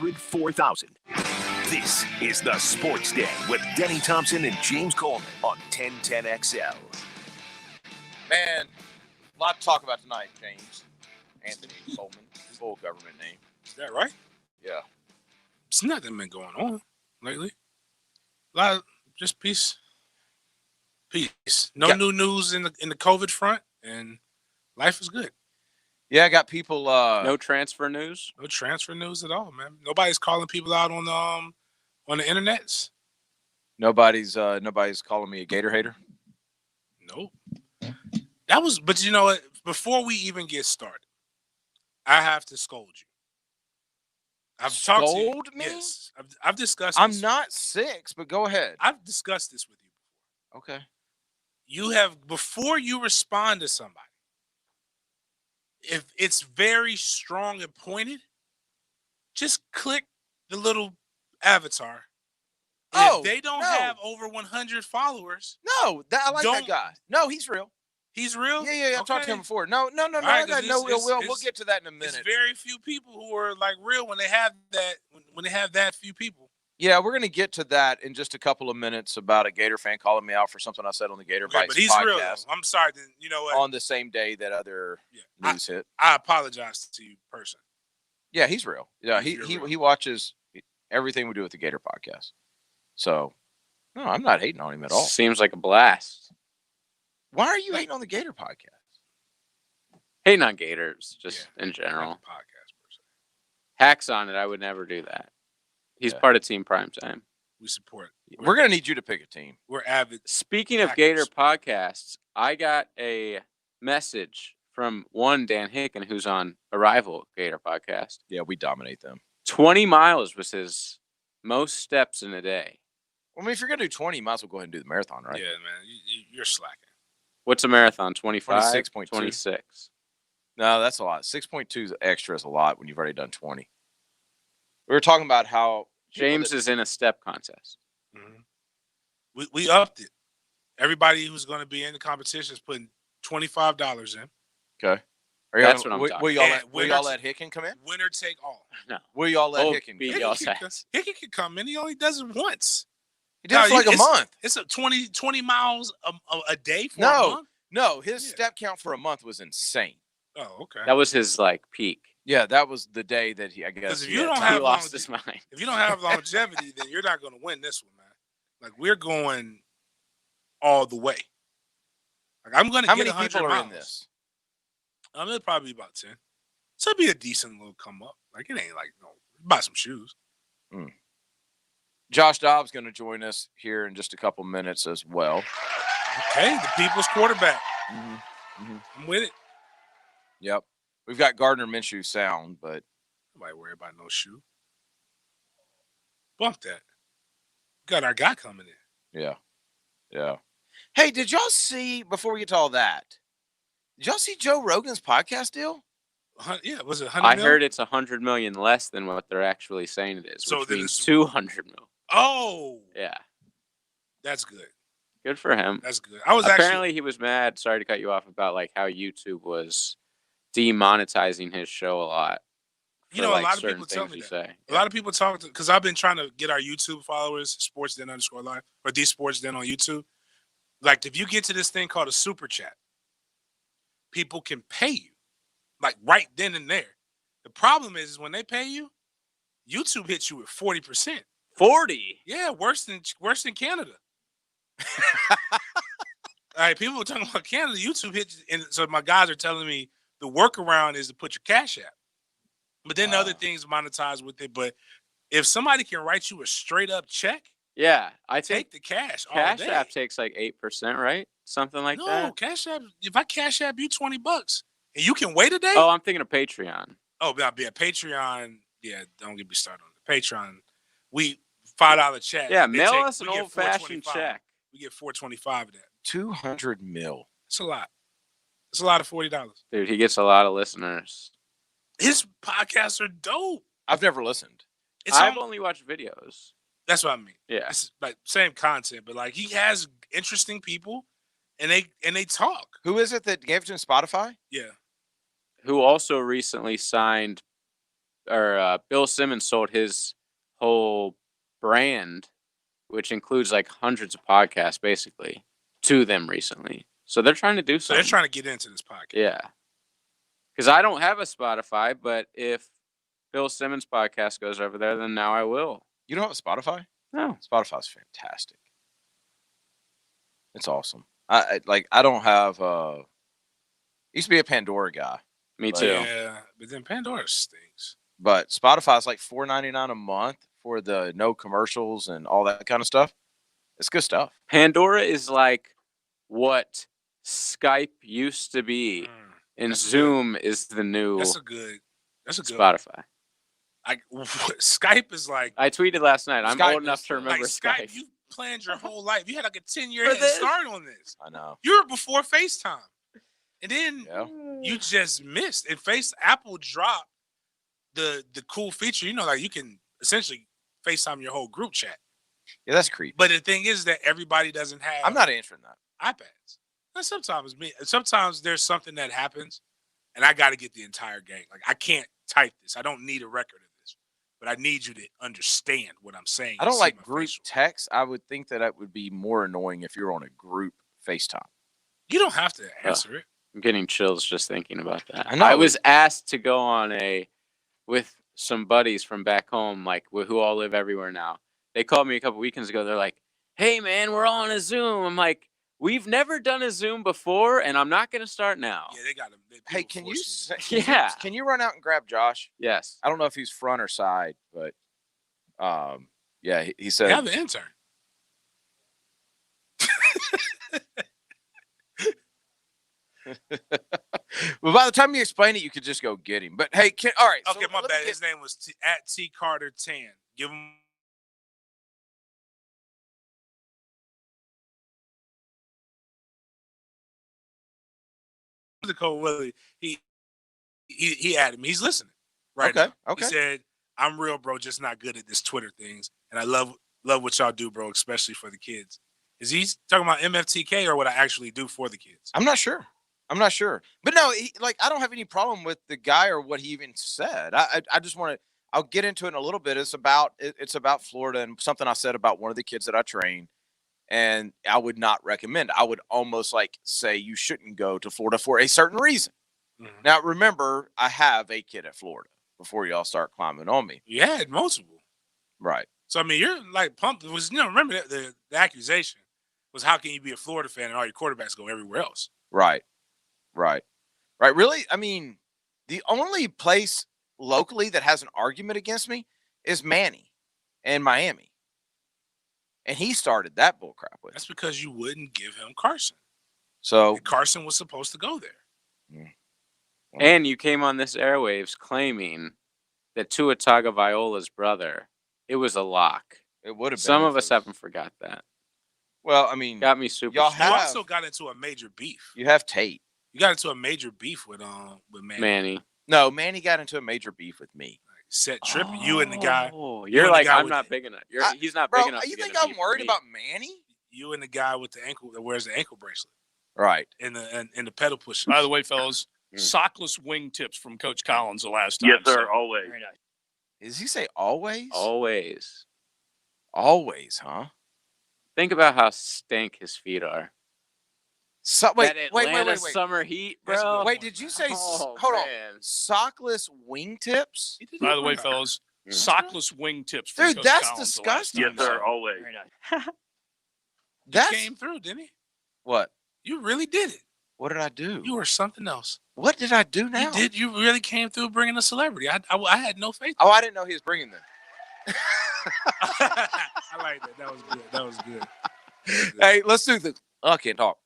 4000. This is the Sports Den with Denny Thompson and James Coleman on 1010XL. Man, a lot to talk about tonight, James. Anthony Coleman, full government name. Is that right? Yeah. It's nothing been going on lately. A lot of just peace. No new news in the COVID front, and life is good. Yeah, I got people. No transfer news. No transfer news at all, man. Nobody's calling people out on the internets. Nobody's calling me a Gator hater. Nope. But you know what? Before we even get started, I have to scold you. Scold me? Yes, I've discussed. I'm this. not 6, but go ahead. I've discussed this with you before. Okay. You have, before you respond to somebody, if it's very strong and pointed, just click the little avatar. If they don't have over 100 followers. No, I like that guy. No, he's real. He's real? Yeah. I've talked to him before. No. Right, We'll get to that in a minute. There's very few people who are like real when they have that few people. Yeah, we're going to get to that in just a couple of minutes about a Gator fan calling me out for something I said on the Gator Bites but he's podcast. Real. I'm sorry. You know what? On the same day that other news hit. I apologize to you personally. Yeah, he's real. Yeah, he watches everything we do with the Gator podcast. So, no, I'm not hating on him at all. Seems like a blast. Why are you hating on the Gator podcast? Hating on Gators, just in general. Podcast per se. Hacks on it, I would never do that. He's part of Team Primetime. We support. We're going to need you to pick a team. We're avid. Speaking of Gator podcasts, I got a message from one Dan Hicken, who's on a rival Gator podcast. Yeah, we dominate them. 20 miles was his most steps in a day. Well, I mean, if you're going to do 20, you might as well go ahead and do the marathon, right? Yeah, man. You're slacking. What's a marathon? 25? 26.2. 26. No, that's a lot. 6.2 extra is a lot when you've already done 20. We were talking about how James is in a step contest. Mm-hmm. We upped it. Everybody who's going to be in the competition is putting $25 in. Okay. That's what I'm talking about. Will y'all let Hicken come in? Winner take all. No. Will y'all let Hicken beat come y'all in? Hicken can come in. He only does it once. He did it for like a month. It's a 20 miles a day for a month? No, his step count for a month was insane. Oh, okay. That was his peak. Yeah, that was the day that I guess he lost his mind. If you don't have longevity, then you're not going to win this one, man. Like, we're going all the way. Like, I'm going to get 100 miles. How many people are in this? It'll probably be about 10. So it'll be a decent little come up. Like, it ain't like, buy some shoes. Josh Dobbs going to join us here in just a couple minutes as well. Okay, the people's quarterback. I'm with it. Yep. We've got Gardner Minshew sound, but nobody worry about no shoe. Bump that. Got our guy coming in. Yeah. Hey, did y'all see, before we get to all that, did y'all see Joe Rogan's podcast deal? Yeah, was it 100 million? Heard it's 100 million less than what they're actually saying it is, which means 200 million. Oh. Yeah. That's good. Good for him. That's good. Apparently he was mad, sorry to cut you off, about how YouTube was demonetizing his show a lot. A lot of people tell me that. A lot of people talk to, because I've been trying to get our YouTube followers, sportsden_live, or the sportsden on YouTube. Like, if you get to this thing called a super chat, people can pay you, like right then and there. The problem is when they pay you, YouTube hits you with 40%. 40? Yeah, worse than Canada. All right, people were talking about Canada. YouTube hits, and so my guys are telling me the workaround is to put your Cash App. But then other things monetize with it. But if somebody can write you a straight up check, I take the cash. Cash App takes like 8%, right? Something like that. No, Cash App. If I Cash App you $20 and you can wait a day. Oh, I'm thinking of Patreon. Oh, yeah, Patreon. Yeah, don't get me started on the Patreon. We $5 check. Yeah, mail us an old fashioned check. We get $4.25 of that. 200 mil. It's a lot. It's a lot of $40. Dude, he gets a lot of listeners. His podcasts are dope. I've never listened. I've only watched videos. That's what I mean. Yeah, it's like same content, but like he has interesting people, and they talk. Who is it that gave it to him? Spotify? Yeah. Who also recently signed Bill Simmons sold his whole brand, which includes like hundreds of podcasts, basically, to them recently. So they're trying to do So something. they're trying to get into this podcast. Yeah. Because I don't have a Spotify, but if Bill Simmons' podcast goes over there, then now I will. You don't have a Spotify? No. Spotify's fantastic. It's awesome. I don't have used to be a Pandora guy. Me too. Yeah, but then Pandora stinks. But Spotify's like $4.99 a month for the no commercials and all that kind of stuff. It's good stuff. Pandora is like what Skype used to be, and Zoom is the new. That's a good Spotify. Skype is like. I tweeted last night. I'm Skype old enough to remember Skype. Skype. You planned your whole life. You had like a 10-year head start on this. I know. You were before FaceTime, and then you just missed. And Apple dropped the cool feature. You know, like you can essentially FaceTime your whole group chat. Yeah, that's creepy. But the thing is that everybody doesn't have. I'm not answering that. iPads. And sometimes there's something that happens, and I got to get the entire gang. Like I can't type this. I don't need a record of this, but I need you to understand what I'm saying. I don't like group text. I would think that it would be more annoying if you're on a group FaceTime. You don't have to answer it. I'm getting chills just thinking about that. I know. I was asked to go on with some buddies from back home, like who all live everywhere now. They called me a couple weekends ago. They're like, "Hey man, we're all on a Zoom." I'm like, "We've never done a Zoom before, and I'm not going to start now." Yeah, they got them. Hey, can you run out and grab Josh? Yes. I don't know if he's front or side, but yeah, he said. You have an intern. Well, by the time you explain it, you could just go get him. But hey, all right. Okay, my bad. His name was at T Carter 10. Give him. The code Willie. He added me. He's listening right now. Okay. He said, "I'm real, bro. Just not good at this Twitter things, and I love what y'all do, bro. Especially for the kids." Is he talking about MFTK or what I actually do for the kids? I'm not sure. But no, I don't have any problem with the guy or what he even said. I just want to. I'll get into it in a little bit. It's about Florida and something I said about one of the kids that I train. And I would not recommend. I would almost say you shouldn't go to Florida for a certain reason. Mm-hmm. Now, remember, I have a kid at Florida before y'all start climbing on me. You had multiple. Right. So, I mean, you're like pumped. Remember the accusation was how can you be a Florida fan and all your quarterbacks go everywhere else? Right. Really? I mean, the only place locally that has an argument against me is Manny in Miami. And he started that bullcrap with. That's because you wouldn't give him Carson. So and Carson was supposed to go there. And you came on this airwaves claiming that Tua Tagovailoa's brother, it was a lock. It would have been. Some of us haven't forgot that. Well, I mean, got me super. You also got into a major beef. You have Tate. You got into a major beef with Manny. No, Manny got into a major beef with me. Set trip, you and the guy. You're like, I'm not big enough. He's not big enough. You think I'm worried about Manny? You and the guy with the ankle that wears the ankle bracelet, right? And the pedal pusher. By the way, fellas, sockless wingtips from Coach Collins the last time. Yes, sir. Always. Very nice. Does he say always? Always, huh? Think about how stank his feet are. So, wait. Summer heat, bro. Wait, did you say? Hold on. Sockless wingtips. By the way, fellas, sockless wingtips. From Dude, that's disgusting. Yes, sir. Always. Very nice. That came through, didn't he? What? You really did it. What did I do? You were something else. What did I do now? You did. You really came through bringing a celebrity. I had no faith. Oh, I didn't know he was bringing them. I like that. That was good. Hey, let's do this. Oh, I can't talk.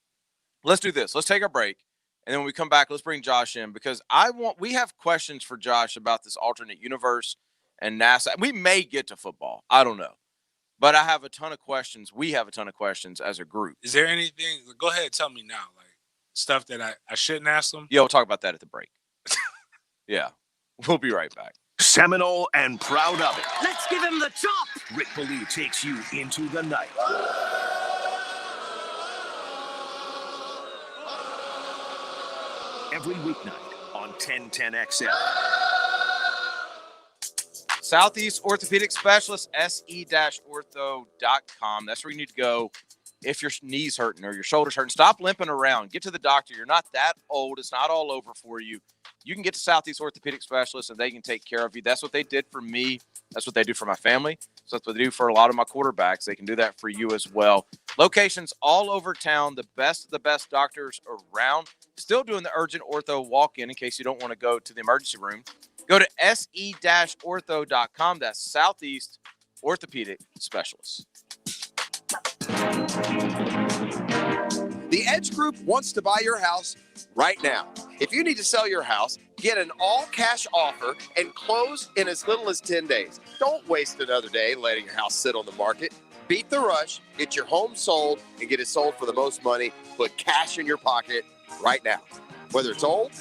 Let's do this. Let's take a break. And then when we come back, let's bring Josh in because we have questions for Josh about this alternate universe and NASA. We may get to football. I don't know. But I have a ton of questions. We have a ton of questions as a group. Is there anything? Go ahead. Tell me now. Like stuff that I shouldn't ask them? Yeah, we'll talk about that at the break. Yeah. We'll be right back. Seminole and proud of it. Let's give him the chop. Rick Ballou takes you into the night. Every weeknight on 1010XL. Southeast Orthopedic Specialist, se-ortho.com. That's where you need to go if your knee's hurting or your shoulder's hurting. Stop limping around. Get to the doctor. You're not that old. It's not all over for you. You can get to Southeast Orthopedic Specialist, and they can take care of you. That's what they did for me. That's what they do for my family. So that's what they do for a lot of my quarterbacks. They can do that for you as well. Locations all over town, the best of the best doctors around. Still doing the urgent ortho walk-in case you don't want to go to the emergency room. Go to se-ortho.com. That's Southeast Orthopedic Specialists. The Edge Group wants to buy your house right now. If you need to sell your house, get an all-cash offer and close in as little as 10 days. Don't waste another day letting your house sit on the market. Beat the rush, get your home sold, and get it sold for the most money. Put cash in your pocket right now. Whether it's old,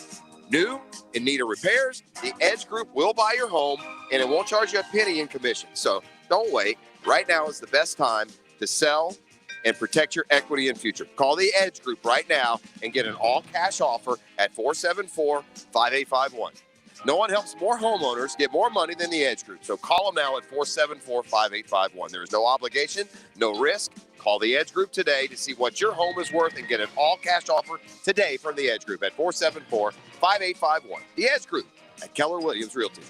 new, in need of repairs, the Edge Group will buy your home, and it won't charge you a penny in commission. So don't wait. Right now is the best time to sell and protect your equity in future. Call the Edge Group right now and get an all-cash offer at 474-5851. No one helps more homeowners get more money than the Edge Group. So call them now at 474-5851. There is no obligation, no risk. Call the Edge Group today to see what your home is worth and get an all-cash offer today from the Edge Group at 474-5851. The Edge Group at Keller Williams Realty.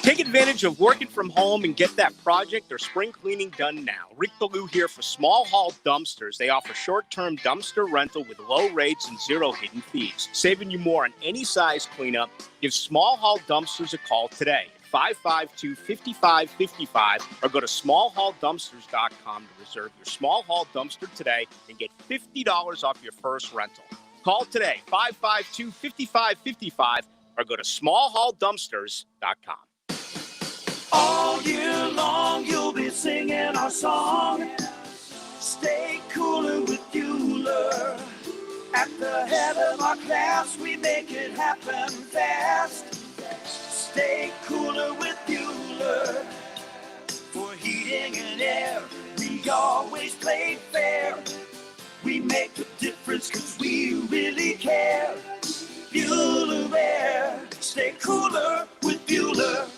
Take advantage of working from home and get that project or spring cleaning done now. Rick Ballou here for Small Haul Dumpsters. They offer short-term dumpster rental with low rates and zero hidden fees. Saving you more on any size cleanup. Give Small Haul Dumpsters a call today at 552-5555 or go to smallhauldumpsters.com to reserve your Small Haul dumpster today and get $50 off your first rental. Call today, 552-5555 or go to smallhauldumpsters.com. All year long, you'll be singing our song. Stay cooler with Bueller. At the head of our class, we make it happen fast. Stay cooler with Bueller. For heating and air, we always play fair. We make the difference because we really care. Bueller Air. Stay cooler with Bueller.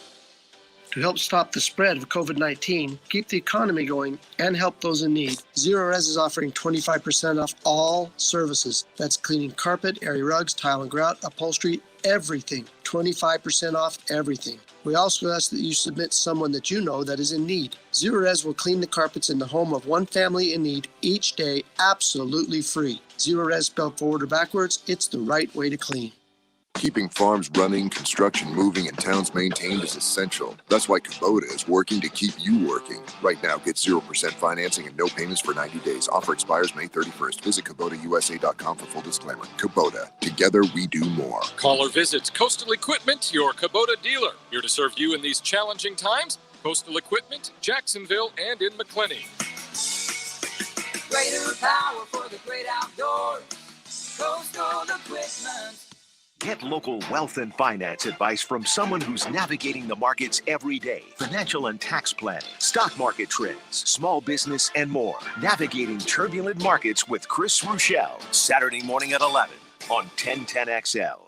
To help stop the spread of COVID-19, keep the economy going, and help those in need, Zero Res is offering 25% off all services. That's cleaning carpet, area rugs, tile and grout, upholstery, everything. 25% off everything. We also ask that you submit someone that you know that is in need. Zero Res will clean the carpets in the home of one family in need each day, absolutely free. Zero Res spelled forward or backwards, it's the right way to clean. Keeping farms running, construction moving, and towns maintained is essential. That's why Kubota is working to keep you working. Right now, get 0% financing and no payments for 90 days. Offer expires May 31st. Visit KubotaUSA.com for full disclaimer. Kubota. Together, we do more. Call or visit Coastal Equipment, your Kubota dealer. Here to serve you in these challenging times. Coastal Equipment, Jacksonville, and in McClenny. Greater power for the great outdoors. Coastal Equipment. Get local wealth and finance advice from someone who's navigating the markets every day. Financial and tax planning, stock market trends, small business, and more. Navigating turbulent markets with Chris Rochelle. Saturday morning at 11 on 1010XL.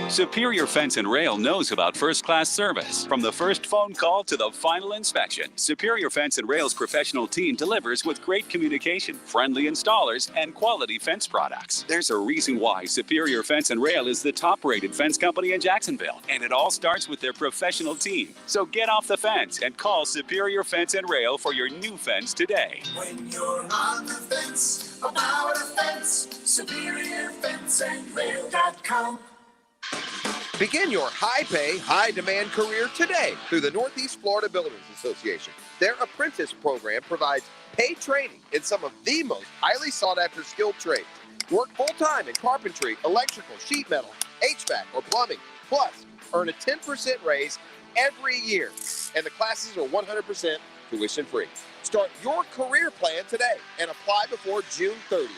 Superior Fence and Rail knows about first-class service. From the first phone call to the final inspection, Superior Fence and Rail's professional team delivers with great communication, friendly installers, and quality fence products. There's a reason why Superior Fence and Rail is the top-rated fence company in Jacksonville, and it all starts with their professional team. So get off the fence and call Superior Fence and Rail for your new fence today. When you're on the fence, about a fence, SuperiorFenceandRail.com. Begin your high-pay, high-demand career today through the Northeast Florida Builders Association. Their apprentice program provides paid training in some of the most highly sought-after skilled trades. Work full-time in carpentry, electrical, sheet metal, HVAC, or plumbing. Plus, earn a 10% raise every year. And the classes are 100% tuition-free. Start your career plan today and apply before June 30th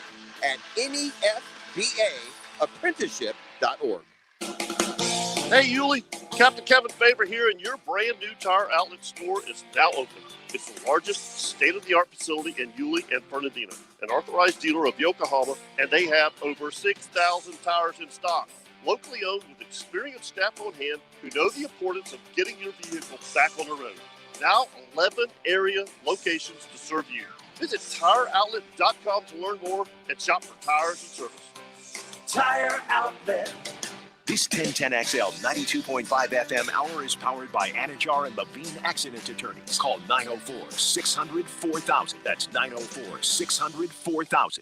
at NEFBAapprenticeship.org. Hey, Yulee, Captain Kevin Faber here, and your brand new tire outlet store is now open. It's the largest state-of-the-art facility in Yulee and Fernandina, an authorized dealer of Yokohama, and they have over 6,000 tires in stock. locally owned with experienced staff on hand who know the importance of getting your vehicle back on the road. Now 11 area locations to serve you. Visit TireOutlet.com to learn more and shop for tires and service. Tire Outlet. This 1010XL 92.5 FM hour is powered by Anajar and Levine Accident Attorneys. Call 904-600-4000. That's 904-600-4000.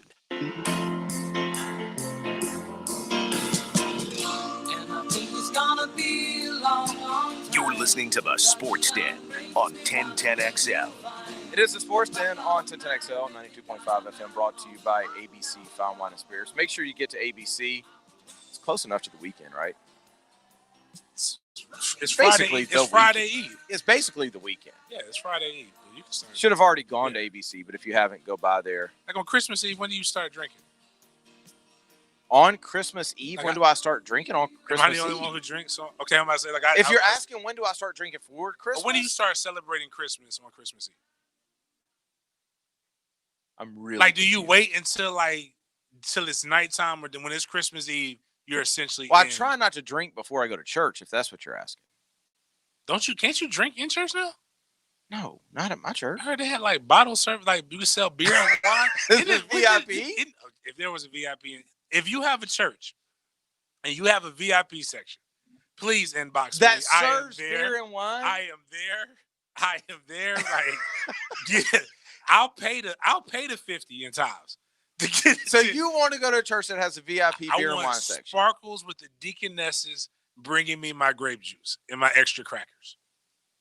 You're listening to the Sports Den on 1010XL. It is the Sports Den on 1010XL 92.5 FM, brought to you by ABC Fine Wine and Spirits. Make sure you get to ABC. It's close enough to the weekend, right? It's basically Friday Eve. It's basically the weekend. Yeah, it's Friday Eve. You can start. Should have already gone to ABC, but if you haven't, go by there. Like on Christmas Eve, when do you start drinking? On Christmas Eve, when do I start drinking on Christmas Eve? Am I the only one who drinks? Okay, I'm about to say, if you're asking when do I start drinking for Christmas? When do you start celebrating Christmas on Christmas Eve? I'm really like, do you wait until it's nighttime, or then when it's Christmas Eve, you're essentially? Well, I try not to drink before I go to church, if that's what you're asking. Can't you drink in church now? No, not at my church. I heard they had like bottle service, like you could sell beer and wine. Is it VIP? If there was a VIP, if you have a church and you have a VIP section, please inbox that me. serves beer and wine. I am there. Like, yeah, I'll pay the 50 in times. So you want to go to a church that has a VIP beer and wine section? Sparkles with the deaconesses bringing me my grape juice and my extra crackers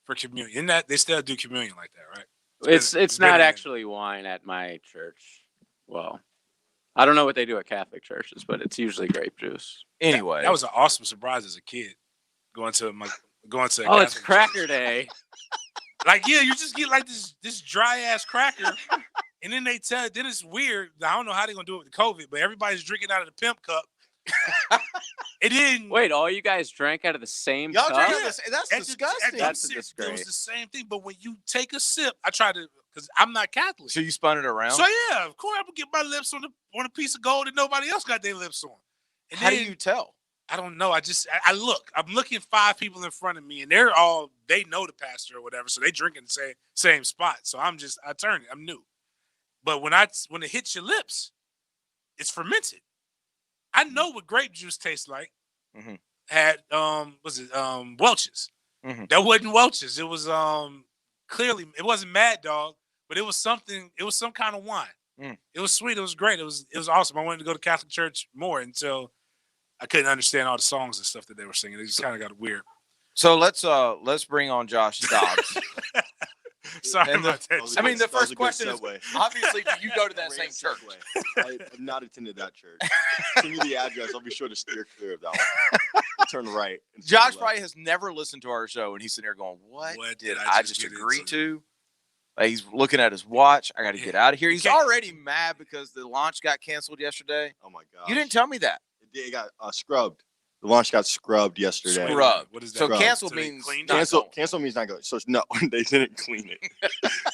for communion. In that they still do communion like that, right? It's not actually wine at my church. Well, I don't know what they do at Catholic churches, but it's usually grape juice. Anyway, that was an awesome surprise as a kid going to. Oh, it's Cracker Day. Like, yeah, you just get like this dry ass cracker, and then then it's weird. I don't know how they're gonna do it with COVID, but everybody's drinking out of the pimp cup. It didn't. Wait, all you guys drank out of the same Y'all cup? That's disgusting. That's a disgrace. It was the same thing, but when you take a sip, I try to, because I'm not Catholic. So you spun it around? So yeah, of course I'm gonna get my lips on a piece of gold that nobody else got their lips on. And how do you tell? I don't know. I look. I'm looking 5 people in front of me, and they know the pastor or whatever, so they drinking the same spot. So I turn it. I'm new. But when it hits your lips, it's fermented. I know what grape juice tastes like. Mm-hmm. Had Welch's. Mm-hmm. That wasn't Welch's. It was clearly it wasn't Mad Dog, but it was something. It was some kind of wine. Mm. It was sweet. It was great. It was awesome. I wanted to go to Catholic church more until I couldn't understand all the songs and stuff that they were singing. It just kind of got weird. So let's bring on Josh Dobbs. Sorry about that. I mean, the first question is, obviously, do you go to that same church? I have not attended that church. Send me the address. I'll be sure to steer clear of that one. Turn right. Josh probably has never listened to our show, and he's sitting there going, what did I just agree to? Like, he's looking at his watch. I got to get out of here. He's already mad because the launch got canceled yesterday. Oh, my God. You didn't tell me that. It got scrubbed. The launch got scrubbed yesterday. Scrubbed. What is that? So canceled means cancel means not going. So no, they didn't clean it.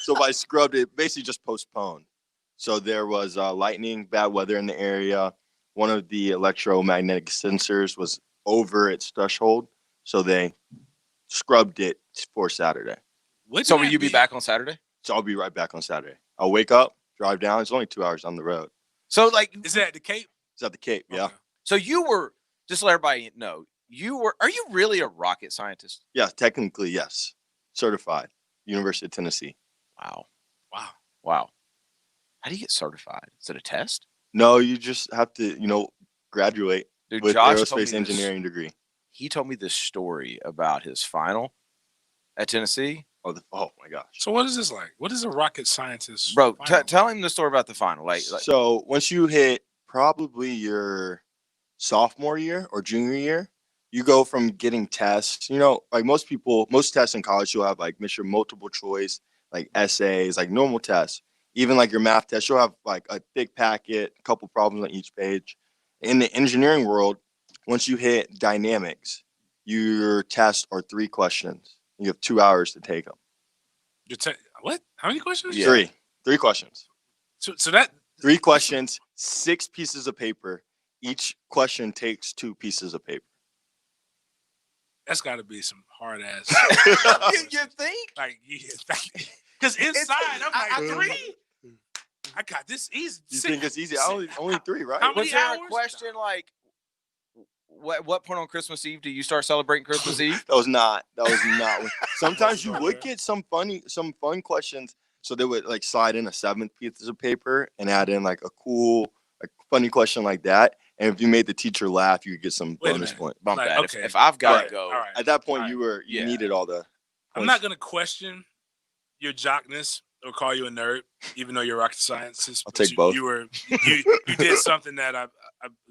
So by scrubbed, it basically just postponed. So there was lightning, bad weather in the area. One of the electromagnetic sensors was over its threshold, so they scrubbed it for Saturday. So will you be back on Saturday? So I'll be right back on Saturday. I'll wake up, drive down. It's only 2 hours on the road. So like, is that at the Cape? It's at the Cape, yeah. Okay. So you were, just to let everybody know, are you really a rocket scientist? Yeah, technically, yes. Certified. University of Tennessee. Wow. How do you get certified? Is it a test? No, you just have to, graduate with Josh aerospace engineering degree. He told me this story about his final at Tennessee. Oh my gosh. So what is this like? What is a rocket scientist? Bro, tell him the story about the final. So once you hit probably your sophomore year or junior year, you go from getting tests, like most tests in college, you'll have like Mr. Multiple Choice, like essays, like normal tests. Even like your math test, you'll have like a thick packet, a couple problems on each page. In the engineering world, once you hit dynamics, your tests are 3 questions. You have 2 hours to take them. What? How many questions? Yeah. 3 questions. So that 3 questions, 6 pieces of paper, each question takes 2 pieces of paper. That's got to be some hard ass. You think? Like, because inside I'm like 3. I got this easy. You think it's easy? Only 3, right? How many Was there hours? a question like, what point on Christmas Eve do you start celebrating Christmas Eve? That was not. Sometimes you would get some fun questions. So they would like slide in a 7th piece of paper and add in like a cool, like funny question like that. And if you made the teacher laugh, you could get some bonus point. Bump Like, that. okay. If I've got to Right. go, All right. At that point, All you Yeah. needed all the. I'm not gonna question your jockness or call you a nerd, even though you're rocket scientist. I'll take both. You did something that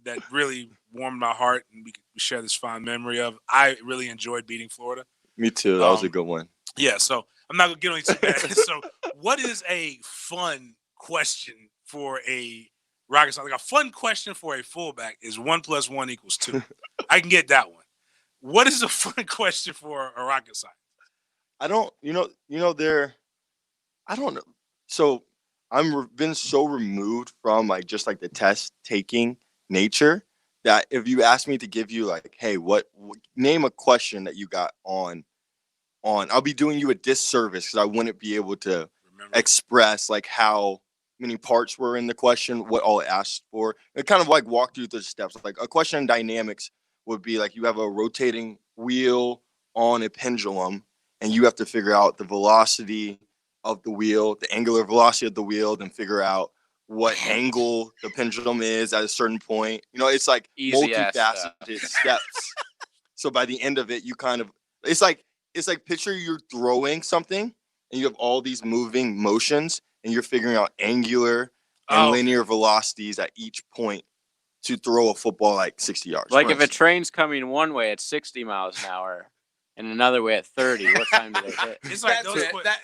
that really warmed my heart, and we share this fond memory of. I really enjoyed beating Florida. Me too. That was a good one. Yeah, so I'm not gonna get into that. So, what is a fun question for a rocket scientist? Like a fun question for a fullback is 1 + 1 = 2. I can get that one. What is a fun question for a rocket scientist? I don't know. So been so removed from like just like the test taking nature that if you ask me to give you like, hey, name a question that you got on, I'll be doing you a disservice because I wouldn't be able to express like how many parts were in the question, what all it asked for. It kind of like walk through the steps. Like a question in dynamics would be like you have a rotating wheel on a pendulum and you have to figure out the velocity of the wheel, the angular velocity of the wheel, then figure out what angle the pendulum is at a certain point. It's like multifaceted steps. So by the end of it, you kind of it's like picture you're throwing something and you have all these moving motions and you're figuring out angular and linear velocities at each point to throw a football like 60 yards. Like if a train's coming one way at 60 miles an hour and another way at 30, what time do they hit? It's like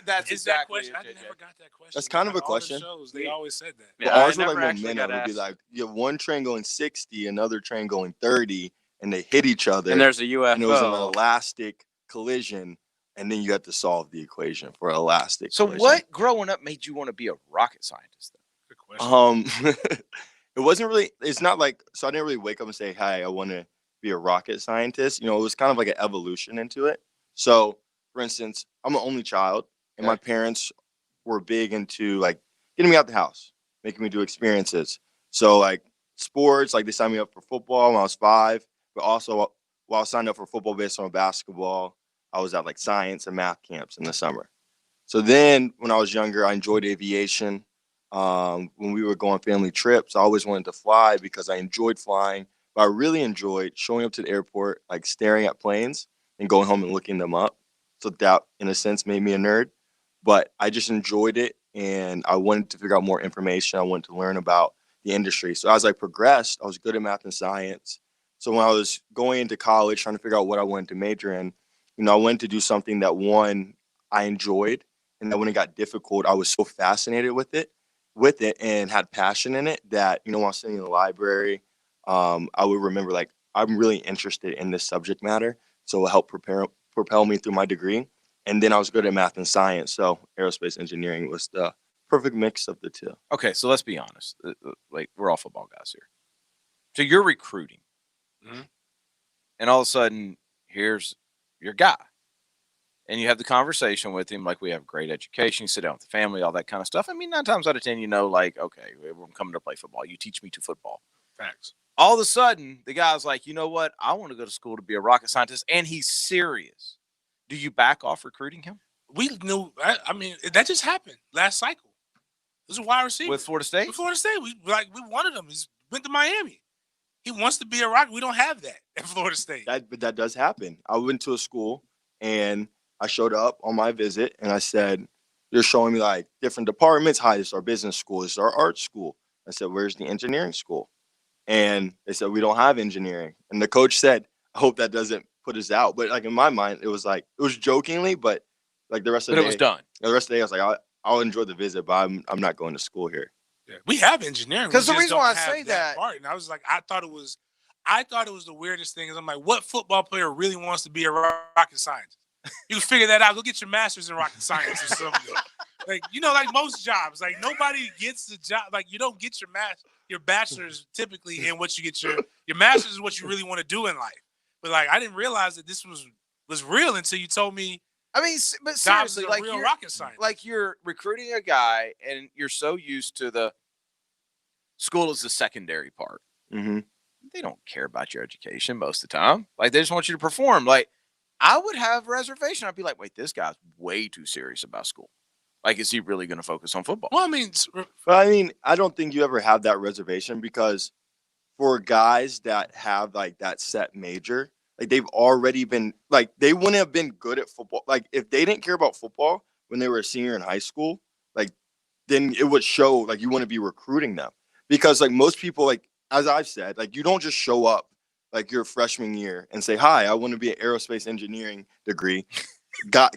that's exactly that question. I never got that question. That's kind of a All the question. shows, they always said that. But ours were like momentum. It would be like you have one train going 60, another train going 30, and they hit each other. And there's a UFO. And it was an elastic collision, and then you had to solve the equation for elastic collision. What growing up made you want to be a rocket scientist? Good question. It wasn't really. It's not like so. I didn't really wake up and say, "Hey, I want to be a rocket scientist." It was kind of like an evolution into it. So, for instance, I'm an only child, and my parents were big into like getting me out the house, making me do experiences. So, like sports, like they signed me up for football when I was 5, but also while I signed up for football based on basketball, I was at like science and math camps in the summer. So then, when I was younger, I enjoyed aviation. When we would go on family trips, I always wanted to fly because I enjoyed flying. But I really enjoyed showing up to the airport, like staring at planes and going home and looking them up. So that, in a sense, made me a nerd. But I just enjoyed it, and I wanted to figure out more information. I wanted to learn about the industry. So as I progressed, I was good at math and science. So when I was going into college, trying to figure out what I wanted to major in, I wanted to do something that, one, I enjoyed, and that when it got difficult, I was so fascinated with it and had passion in it that, when I was sitting in the library, I would remember, like, I'm really interested in this subject matter, so it will help propel me through my degree. And then I was good at math and science, so aerospace engineering was the perfect mix of the two. Okay, so let's be honest. Like, we're all football guys here. So you're recruiting, and all of a sudden, here's your guy. And you have the conversation with him, like, we have great education, you sit down with the family, all that kind of stuff. I mean, 9 times out of 10, like, okay, I'm coming to play football. You teach me to football. Facts. All of a sudden, the guy's like, you know what? I want to go to school to be a rocket scientist. And he's serious. Do you back off recruiting him? We knew, I mean, that just happened last cycle. This is a wide receiver. With Florida State? With Florida State. We wanted him. He went to Miami. He wants to be a rocket. We don't have that at Florida State. But that does happen. I went to a school, and I showed up on my visit, and I said, they're showing me like different departments. Hi, this is our business school. This is our art school. I said, where's the engineering school? And they said, we don't have engineering. And the coach said, I hope that doesn't put us out. But like in my mind, it was jokingly, but like the rest of the day. But it was done. The rest of the day, I was like, I'll enjoy the visit, but I'm not going to school here. Yeah. We have engineering. Because the reason why I say that part, and I was like, I thought it was the weirdest thing. Is I'm like, what football player really wants to be a rocket scientist? You can figure that out. Go get your master's in rocket science or something. Like, like most jobs, like nobody gets the job. Like you don't get your master. your bachelor's typically in what you get your master's is what you really want to do in life. But like, I didn't realize that this was real until you told me. I mean, but seriously, like real rocket science. Like you're recruiting a guy, and you're so used to the school is the secondary part. Mm-hmm. They don't care about your education most of the time. Like they just want you to perform. Like I would have reservation. I'd be like, wait, this guy's way too serious about school. Like, is he really going to focus on football? Well, I mean, I don't think you ever have that reservation because for guys that have like that set major, like they've already been like they wouldn't have been good at football. Like if they didn't care about football when they were a senior in high school, like then it would show like you want to be recruiting them because like most people, like as I've said, like you don't just show up like your freshman year and say, "Hi, I want to be an aerospace engineering degree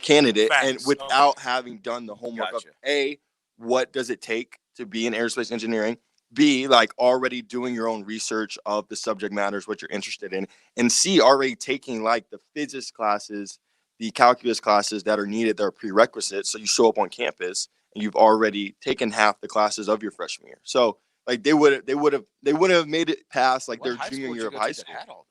candidate," and without having done the homework of A, what does it take to be in aerospace engineering? B, like already doing your own research of the subject matters, what you're interested in, and C, already taking like the physics classes, the calculus classes that are needed, that are prerequisites. So you show up on campus and you've already taken half the classes of your freshman year. So like they would have made it past like their junior year of high school.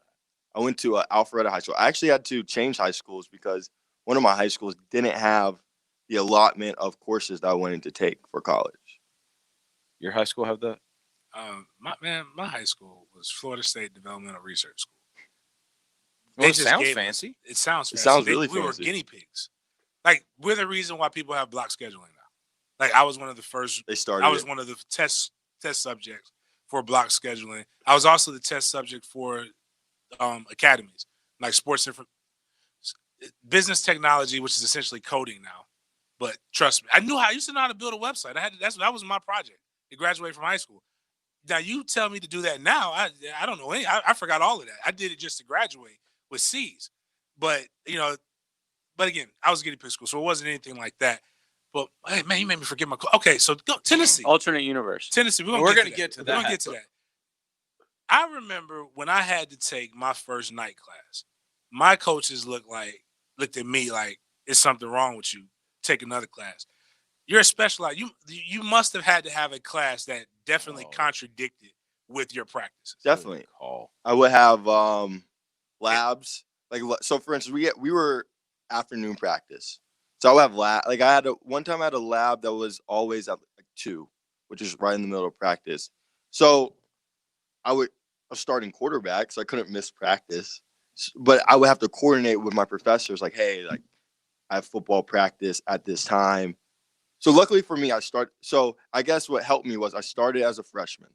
I went to Alpharetta High School. I actually had to change high schools because one of my high schools didn't have the allotment of courses that I wanted to take for college. Your high school have that? My high school was Florida State Developmental Research School. Well, it sounds fancy. It sounds fancy. It sounds really fancy. We were guinea pigs. Like we're the reason why people have block scheduling now. Like I was one of the first. I was one of the test subjects for block scheduling. I was also the test subject for academies like business technology, which is essentially coding now. But trust me, I used to know how to build a website. That was my project to graduate from high school. Now you tell me to do that now, I don't know. I forgot all of that. I did it just to graduate with C's. But again, I was getting pig school, so it wasn't anything like that. But hey, man, you made me forget my. Okay, so go Tennessee, alternate universe. Tennessee. We're gonna get to that. We're gonna get to that. I remember when I had to take my first night class, my coaches looked at me like it's something wrong with you. Take another class. You're a specialized. You must have had to have a class that definitely contradicted with your practices. Definitely. I would have labs. Like so, for instance, we were afternoon practice. So I would have lab. Like one time I had a lab that was always at like 2, which is right in the middle of practice. So I was starting quarterback, so I couldn't miss practice. But I would have to coordinate with my professors, like, hey, like I have football practice at this time. So luckily for me, so I guess what helped me was I started as a freshman.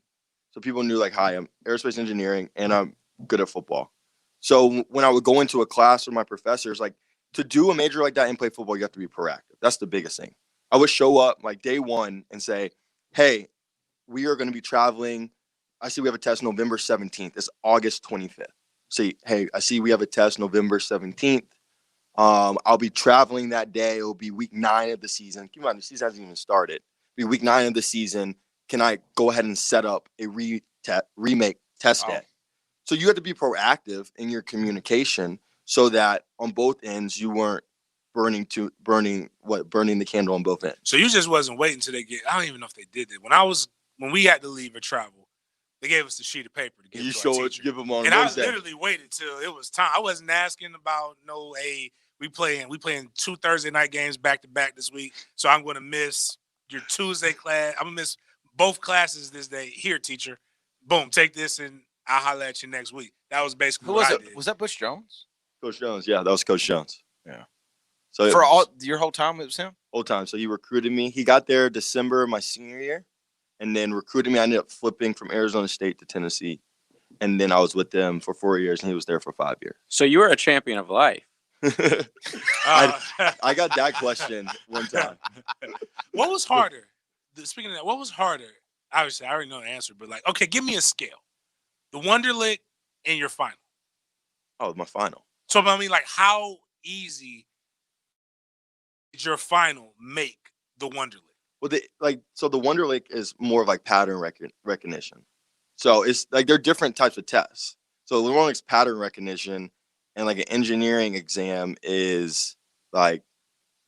So people knew like, hi, I'm aerospace engineering and I'm good at football. So when I would go into a class with my professors, like to do a major like that and play football, you have to be proactive. That's the biggest thing. I would show up like day one and say, hey, we are going to be traveling. I see we have a test November 17th. It's August 25th. See, hey, I see we have a test November 17th. I'll be traveling that day. It'll be week 9 of the season. Keep in mind, the season hasn't even started. It'll be week 9 of the season. Can I go ahead and set up a remake test day? So you have to be proactive in your communication so that on both ends you weren't burning the candle on both ends. So you just wasn't waiting till they get. I don't even know if they did it. When we had to leave or travel, they gave us the sheet of paper to give to our teacher. Give them on and Wednesday. I literally waited till it was time. I wasn't asking about we playing 2 Thursday night games back to back this week, so I'm going to miss your Tuesday class. I'm gonna miss both classes this day. Here, teacher, boom, take this and I'll holler at you next week. That was basically what I did. Was that Bush Jones? Coach Jones, yeah, that was Coach Jones. Yeah. So for your whole time it was him? Whole time. So he recruited me. He got there December of my senior year, and then recruited me. I ended up flipping from Arizona State to Tennessee, and then I was with them for 4 years, and he was there for 5 years. So you were a champion of life. I got that question one time. What was harder? Speaking of that, what was harder? Obviously, I already know the answer, but like, okay, give me a scale. The Wonderlic and your final. Oh, my final. So, I mean, like, how easy did your final make the Wonderlic? Well, the Wonderlic is more of like pattern recognition. So it's like they're different types of tests. So the Wonderlic's pattern recognition and like an engineering exam is like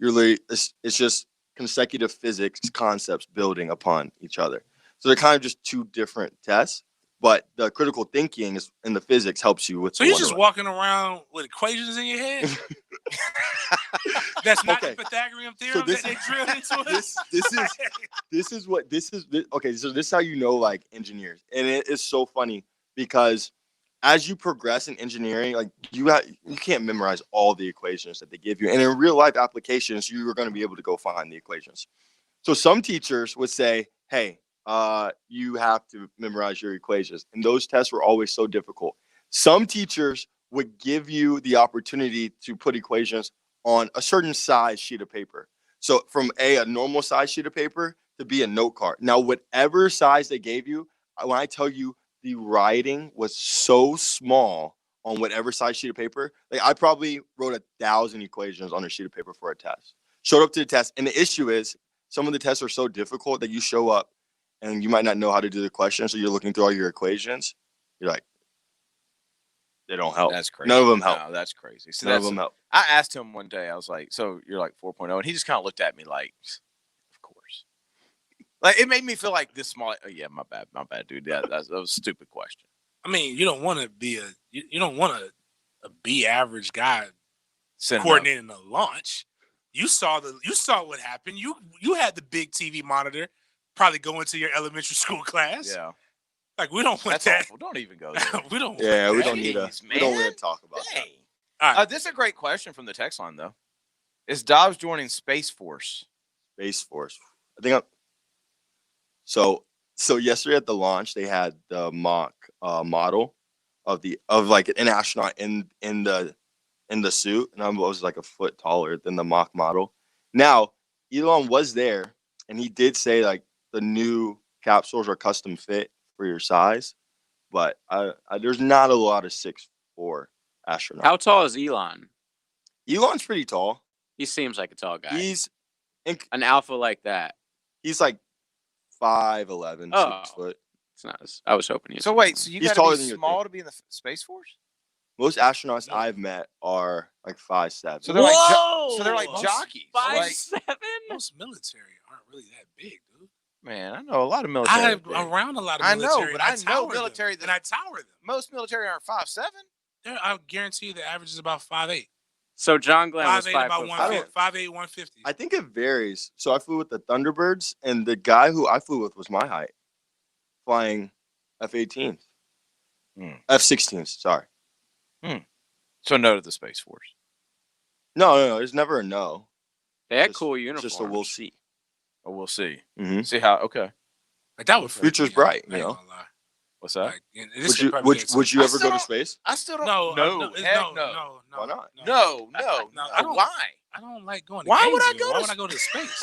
it's just consecutive physics concepts building upon each other. So they're kind of just two different tests. But the critical thinking is in the physics helps you with. So you're just walking around with equations in your head? That's not the Pythagorean theorem that they drilled into us? Okay, so this is how you know, like, engineers. And it is so funny because as you progress in engineering, like, you can't memorize all the equations that they give you. And in real life applications, you are going to be able to go find the equations. So some teachers would say, hey, you have to memorize your equations. And those tests were always so difficult. Some teachers would give you the opportunity to put equations on a certain size sheet of paper. So from a normal size sheet of paper to be a note card. Now, whatever size they gave you, when I tell you the writing was so small on whatever size sheet of paper, like I probably wrote 1,000 equations on a sheet of paper for a test. Showed up to the test. And the issue is some of the tests are so difficult that you show up and you might not know how to do the question. So you're looking through all your equations. You're like, they don't help. That's crazy. None of them help. No, that's crazy. So None of them help. I asked him one day, I was like, so you're like 4.0? And he just kind of looked at me like, of course. Like, it made me feel like this small. Oh, yeah, my bad, dude. Yeah, that was a stupid question. I mean, you don't want to be you don't want a B average guy coordinating a launch. You saw what happened. You had the big TV monitor probably going to your elementary school class. Yeah. Like, we don't want that. Awful. Don't even go there. We don't. Yeah, we that. don't need to talk about that. All right. This is a great question from the text line, though. Is Dobbs joining Space Force? Space Force. I think. So yesterday at the launch, they had the mock model of like an astronaut in the suit, and I was like a foot taller than the mock model. Now, Elon was there, and he did say like the new capsules are custom fit for your size, but there's not a lot of 6'4" astronauts. How tall is Elon? Elon's pretty tall. He seems like a tall guy. He's an alpha like that. He's like 5'11", 6 foot. It's not. I was hoping he was. So wait, so you got to be small to be in the Space Force? Most astronauts I've met are like 5'7". So they're like jockeys. 5'7". Most military aren't really that big, dude. Man, I know a lot of military. I have around a lot of military. I know military. And I tower them. Most military aren't 5'7". I guarantee you the average is about 5'8". So John Glenn was 5'8", 5'5". 5'8", 150. I think it varies. So I flew with the Thunderbirds, and the guy who I flew with was my height, flying F-18s. F-16s, sorry. So no to the Space Force. No. There's never a no. They had cool uniforms. Just a we'll see. Oh, we'll see. Mm-hmm. See how? Okay. Like that would future's bright. You know. What's that? Like, would you ever go to space? I still don't. No. No. Why not? No. Why? I don't like going to Why would I Gainesville. go Why to would I go to space?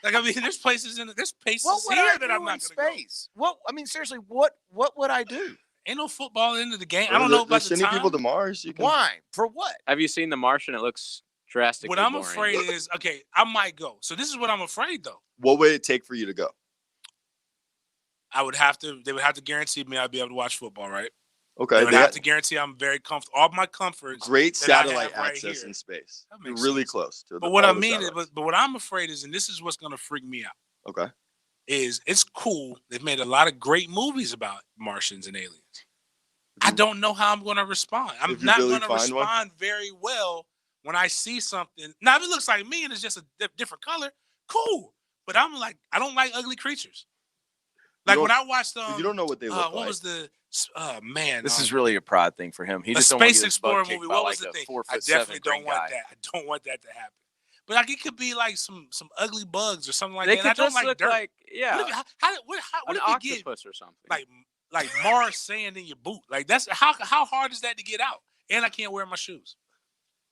Like, I mean, there's places here that I'm not going to go. What? I mean, seriously, what would I do? Ain't no football into the game. I don't know about the sending time. people to Mars. Why? For what? Have you seen The Martian? It looks drastically What I'm boring. afraid is, okay, I might go. So this is what I'm afraid, though. What would it take for you to go? They would have to guarantee me I'd be able to watch football, right? Okay. They would have to guarantee I'm very comfortable. All my comforts. Great satellite right access here. in space. You're really close to. But what I mean is, but what I'm afraid is, and this is what's going to freak me out. Okay. Is it's cool. They've made a lot of great movies about Martians and aliens. I don't know how I'm going to respond. I'm not going to respond very well when I see something. Now, if it looks like me and it's just a different color, cool. But I'm like, I don't like ugly creatures. Like when I watched you don't know what they look like. What was the man? This is really a pride thing for him. He just Space Explorer movie. What was the thing? I 4'7" definitely don't want guy. that. I don't want that to happen. But like it could be like some ugly bugs or something like They that. could I don't just like look dirt. like What an if octopus or something. Like Mars sand in your boot? Like that's how hard is that to get out? And I can't wear my shoes.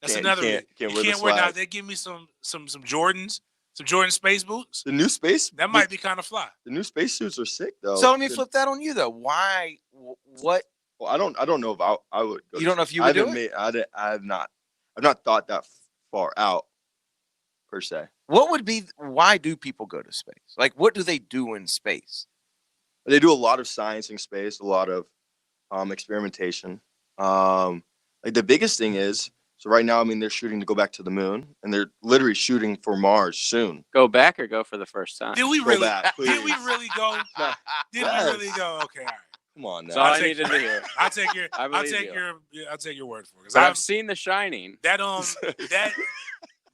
That's another. You can't wear now. They give me some Jordans. Some Jordan space boots. The new space that might be kind of fly. The new space suits are sick though. So let me flip that on you though. Why? What? Well, I don't know if I would. You don't know if you would do it? I have not. I've not thought that far out per se. What would be? Why do people go to space? Like, what do they do in space? They do a lot of science in space. A lot of experimentation. Like the biggest thing is So right now, I mean, they're shooting to go back to the moon, and they're literally shooting for Mars soon. Go back or go for the first time? Did we Go really? back, Did we please. really go? No. Did Yes. we really go? Okay, all right. Come on now. That's all I needed to hear. I'll take your. I I'll believe take you. your. I'll take your word for it. 'Cause I've seen The Shining. that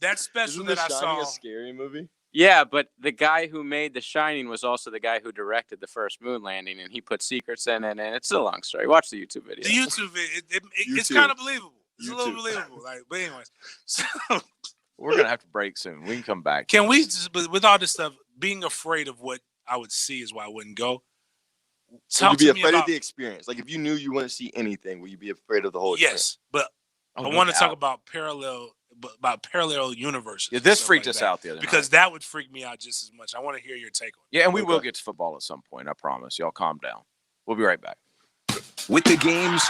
that special Isn't that The I Shining saw. a scary movie? Yeah, but the guy who made The Shining was also the guy who directed the first moon landing, and he put secrets in it, and it's a long story. Watch the YouTube video. The YouTube video, it's YouTube. kind of believable. It's a little YouTube. believable. Like, but anyways, so We're gonna have to break soon. We can come back. can we? But with all this stuff, being afraid of what I would see is why I wouldn't go. Would Talk you be to me afraid about of the experience? Like if you knew you wouldn't see anything, would you be afraid of the whole experience? yes, but Oh, I no want to talk doubt. about parallel universes. Yeah, and this stuff freaked like us that, out the other because night. that would freak me out just as much. I want to hear your take on it. Yeah, and we will Okay. get to football at some point. I promise. Y'all calm down. We'll be right back. With the games,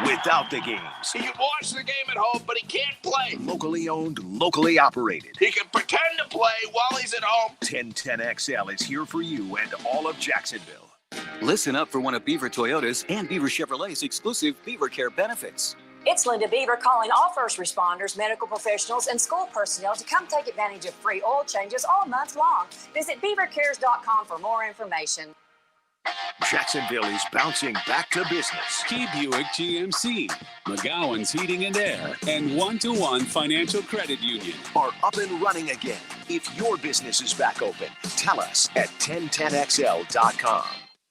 without the games. He can watch the game at home, but he can't play. Locally owned, locally operated. He can pretend to play while he's at home. 1010XL is here for you and all of Jacksonville. Listen up for one of Beaver Toyota's and Beaver Chevrolet's exclusive Beaver Care benefits. It's Linda Beaver calling all first responders, medical professionals, and school personnel to come take advantage of free oil changes all month long. Visit beavercares.com for more information. Jacksonville is bouncing back to business. Key Buick GMC, McGowan's Heating and Air, and 1-to-1 Financial Credit Union are up and running again. If your business is back open, tell us at 1010XL.com.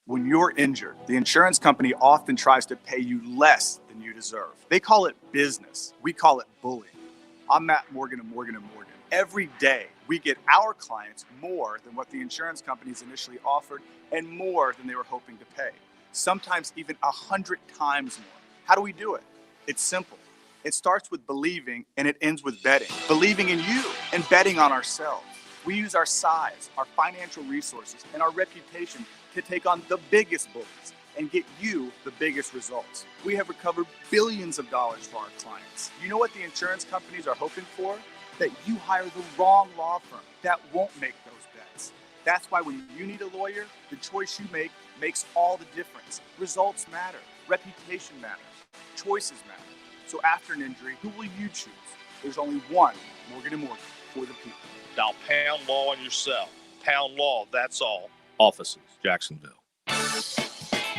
When you're injured, the insurance company often tries to pay you less than you deserve. They call it business. We call it bullying. I'm Matt Morgan of Morgan & Morgan. Every day, we get our clients more than what the insurance companies initially offered and more than they were hoping to pay. Sometimes even 100 times more. How do we do it? It's simple. It starts with believing and it ends with betting. Believing in you and betting on ourselves. We use our size, our financial resources, and our reputation to take on the biggest bullies and get you the biggest results. We have recovered billions of dollars for our clients. You know what the insurance companies are hoping for? That you hire the wrong law firm that won't make those bets. That's why when you need a lawyer, the choice you make makes all the difference. Results matter. Reputation matters. Choices matter. So after an injury, who will you choose? There's only one Morgan & Morgan for the people. Now pound law on yourself. Pound law, that's all. Offices, Jacksonville.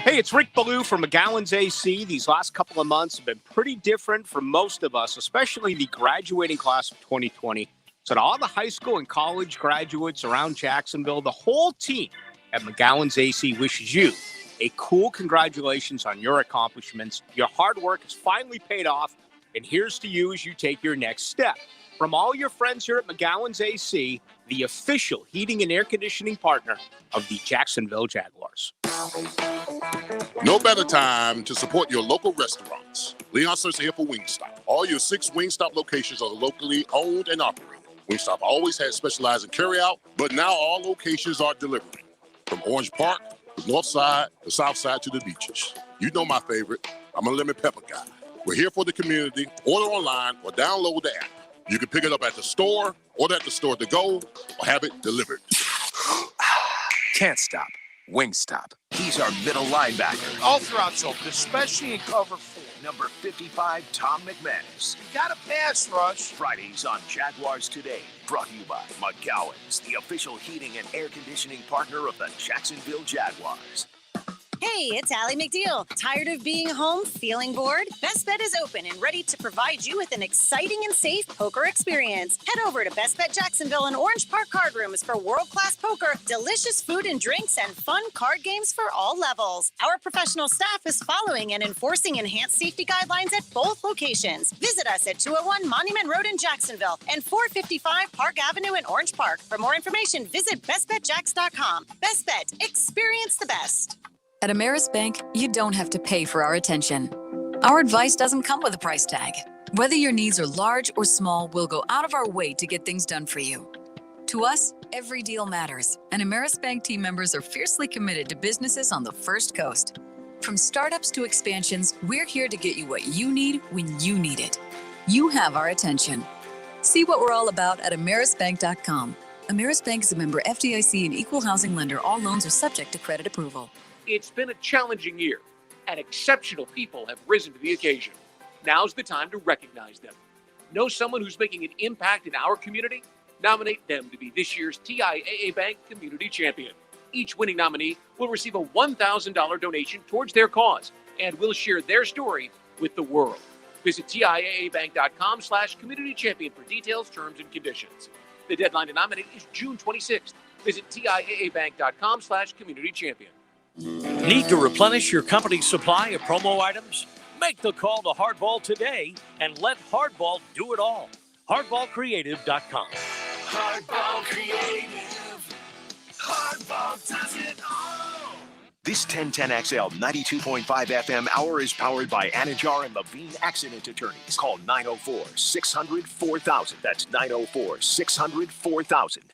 Hey, it's Rick Ballou from McGowan's AC. These last couple of months have been pretty different for most of us, especially the graduating class of 2020. So to all the high school and college graduates around Jacksonville, the whole team at McGowan's AC wishes you a cool congratulations on your accomplishments. Your hard work has finally paid off, and here's to you as you take your next step. From all your friends here at McGowan's AC, the official heating and air conditioning partner of the Jacksonville Jaguars. No better time to support your local restaurants. Leon Searcy here for Wingstop. All your 6 Wingstop locations are locally owned and operated. Wingstop always had specialized in carryout, but now all locations are delivery. From Orange Park, the north side, the south side to the beaches. You know my favorite. I'm a lemon pepper guy. We're here for the community. Order online or download the app. You can pick it up at the store, order at the store to go, or have it delivered. Can't stop. Wingstop. He's our middle linebacker. All throughout Chilton, especially in cover 4. Number 55, Tom McManus. You got a pass rush. Fridays on Jaguars Today. Brought to you by McGowan's, the official heating and air conditioning partner of the Jacksonville Jaguars. Hey, it's Allie McDeal. Tired of being home, feeling bored? Best Bet is open and ready to provide you with an exciting and safe poker experience. Head over to Best Bet Jacksonville and Orange Park Card Rooms for world-class poker, delicious food and drinks, and fun card games for all levels. Our professional staff is following and enforcing enhanced safety guidelines at both locations. Visit us at 201 Monument Road in Jacksonville and 455 Park Avenue in Orange Park. For more information, visit bestbetjacks.com. Best Bet, experience the best. At Ameris Bank, you don't have to pay for our attention. Our advice doesn't come with a price tag. Whether your needs are large or small, we'll go out of our way to get things done for you. To us, every deal matters, and Ameris Bank team members are fiercely committed to businesses on the First Coast. From startups to expansions, we're here to get you what you need when you need it. You have our attention. See what we're all about at amerisbank.com. Ameris Bank is a member FDIC and equal housing lender. All loans are subject to credit approval. It's been a challenging year, and exceptional people have risen to the occasion. Now's the time to recognize them. Know someone who's making an impact in our community? Nominate them to be this year's TIAA Bank Community Champion. Each winning nominee will receive a $1,000 donation towards their cause and will share their story with the world. Visit TIAABank.com/community champion for details, terms, and conditions. The deadline to nominate is June 26th. Visit TIAABank.com/community champion. Need to replenish your company's supply of promo items? Make the call to Hardball today and let Hardball do it all. HardballCreative.com. Hardball Creative. Hardball does it all. This 1010XL 92.5 FM hour is powered by Anajar and Levine Accident Attorneys. Call 904-600-4000. That's 904-600-4000.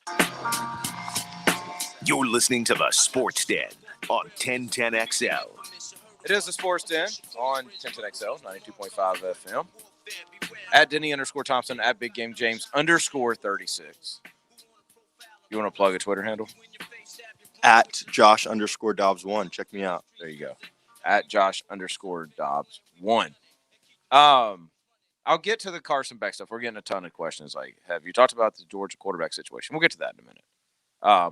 You're listening to the Sports Den on 1010XL. It is the Sports Den on 1010XL, 92.5 FM. At Denny_Thompson, at Big Game James _36. You want to plug a Twitter handle? At Josh_Dobbs1. Check me out. There you go. At Josh_Dobbs1. I'll get to the Carson Beck stuff. We're getting a ton of questions. Like, have you talked about the Georgia quarterback situation? We'll get to that in a minute.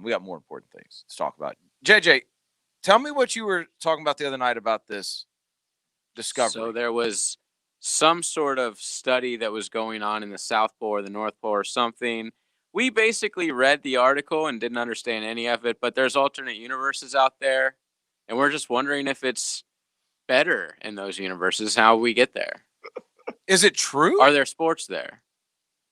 We got more important things to talk about. JJ, tell me what you were talking about the other night about this discovery. So there was some sort of study that was going on in the South Pole or the North Pole or something. We basically read the article and didn't understand any of it, but there's alternate universes out there, and we're just wondering if it's better in those universes, how we get there. Is it true? Are there sports there?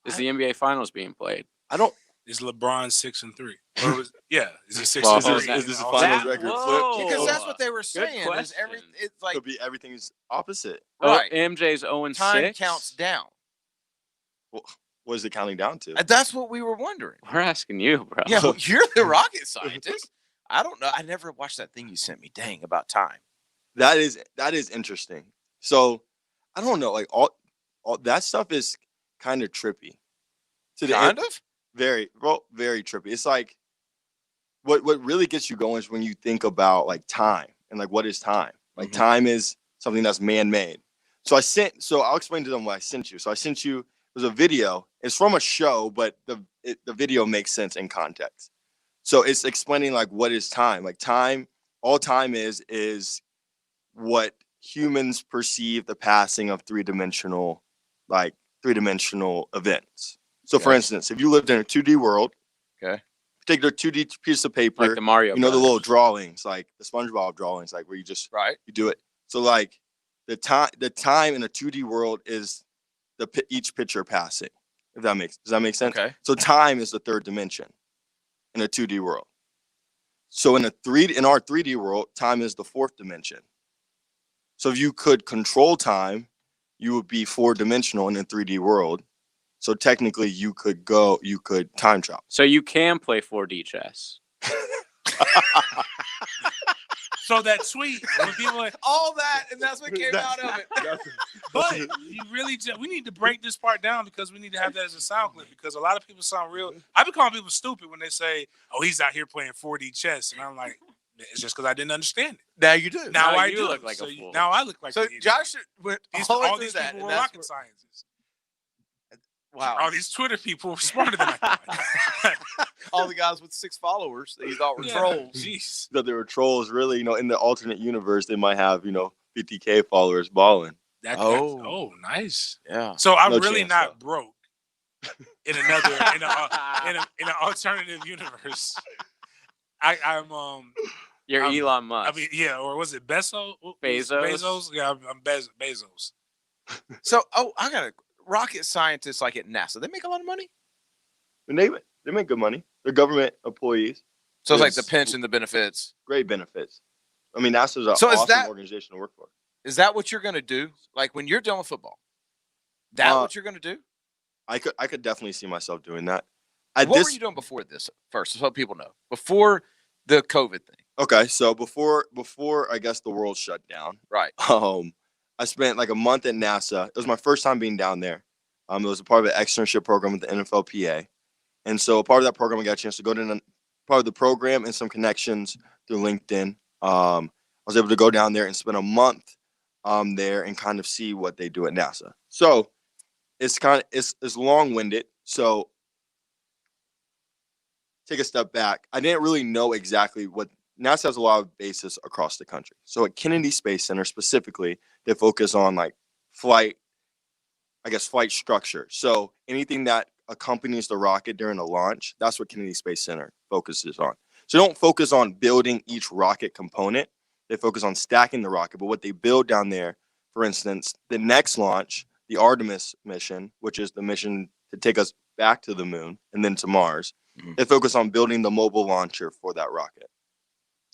Is the NBA Finals being played? I don't. Is LeBron 6-3? Or was, yeah, is he 6-3? Well, is this a finals record flip? Because that's what they were saying. question. It's like Could be everything's opposite. right. MJ's 0-6. Time counts down. Well, what is it counting down to? That's what we were wondering. We're asking you, bro. Yeah, well, you're the rocket scientist. I don't know. I never watched that thing you sent me. Dang, about time. That is interesting. So I don't know. Like all that stuff is kind of trippy. Very trippy. It's like what really gets you going is when you think about like time and like what is time? Like time is something that's man-made. So I'll explain to them what I sent you. So I sent you, it was a video. It's from a show, but the video makes sense in context. So it's explaining like what is time? Like time, all time is what humans perceive the passing of three-dimensional events. So for instance, if you lived in a 2D world, take a 2D piece of paper, like the Mario, the little drawings, like the SpongeBob drawings, like where you just you do it. So like the time in a 2D world is each picture passing. Does that make sense? Okay. So time is the third dimension in a 2D world. So in our 3D world, time is the fourth dimension. So if you could control time, you would be 4-dimensional in a 3D world. So technically, you could time travel. So you can play 4D chess. So that tweet, when people like, all that, and that's what came out of it. But we need to break this part down because we need to have that as a sound clip because a lot of people sound real. I've been calling people stupid when they say, "Oh, he's out here playing 4D chess," and I'm like, it's just because I didn't understand it. Now you do. Now I do. Look like a fool. Now I look like. So Josh went all these people were rocket scientists. Wow. All these Twitter people were smarter than I thought. All the guys with 6 followers that you thought were trolls. Jeez. That they were trolls. Really, in the alternate universe, they might have 50K followers balling. Nice. Yeah. So I'm really not broke in another in an alternative universe. I'm You're Elon Musk. I mean, yeah, or was it Bezos? Bezos. Yeah, I'm Bezos. So, I got a rocket scientists like at NASA. They make a lot of money. And they make good money. They're government employees. So it's like the pension, the benefits. Great benefits. I mean, NASA's an awesome organization to work for. Is that what you're going to do? Like when you're done with football? That what you're going to do? I could definitely see myself doing that. What were you doing before this? First, so people know. Before the COVID thing. Okay, so before I guess the world shut down. Right. I spent like a month at NASA. It was my first time being down there. It was a part of an externship program with the NFLPA. And so a part of that program, I got a chance to go to part of the program and some connections through LinkedIn. I was able to go down there and spend a month there and kind of see what they do at NASA. So it's long-winded. So take a step back. I didn't really know exactly what NASA has a lot of bases across the country. So at Kennedy Space Center specifically, they focus on like flight structure. So anything that accompanies the rocket during the launch, that's what Kennedy Space Center focuses on. So they don't focus on building each rocket component. They focus on stacking the rocket. But what they build down there, for instance, the next launch, the Artemis mission, which is the mission to take us back to the moon and then to Mars, they focus on building the mobile launcher for that rocket.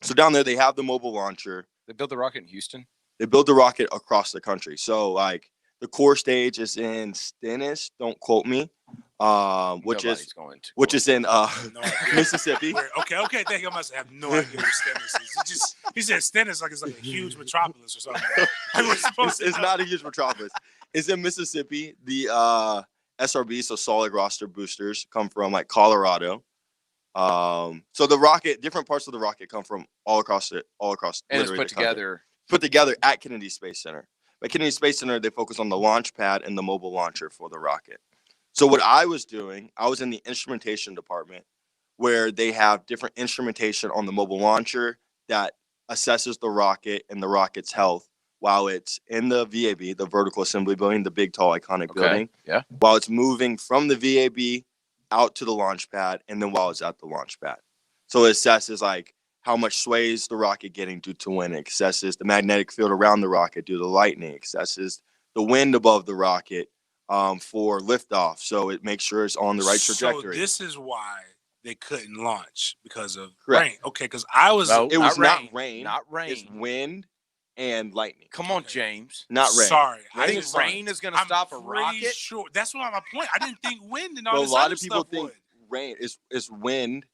So down there, they have the mobile launcher. They build the rocket in Houston? They build the rocket across the country. So like the core stage is in Stennis, don't quote me, which is in Mississippi. Okay. Thank you. I must have no idea where Stennis is. He said Stennis like it's like a huge metropolis or something. It's not a huge metropolis. It's in Mississippi. The SRB, so solid roster boosters, come from like Colorado. So the rocket, different parts of the rocket come from all across. And it's put together at Kennedy Space Center. At Kennedy Space Center, they focus on the launch pad and the mobile launcher for the rocket. So what I was doing, I was in the instrumentation department where they have different instrumentation on the mobile launcher that assesses the rocket and the rocket's health while it's in the VAB, the vertical assembly building, the big, tall, iconic building. Yeah. While it's moving from the VAB out to the launch pad, and then while it's at the launch pad. So it assesses like how much sway is the rocket getting due to wind. It assesses the magnetic field around the rocket due to lightning. It assesses the wind above the rocket for liftoff. So it makes sure it's on the right trajectory. So this is why they couldn't launch because of Correct. rain. Okay, because I was. No, it was not not rain. Not rain. It's wind and lightning. Come on, James. Not rain. Sorry, I think rain is going to stop a rocket. Sure, that's what my point. I didn't think wind and all But this a lot other of people stuff think would. rain is wind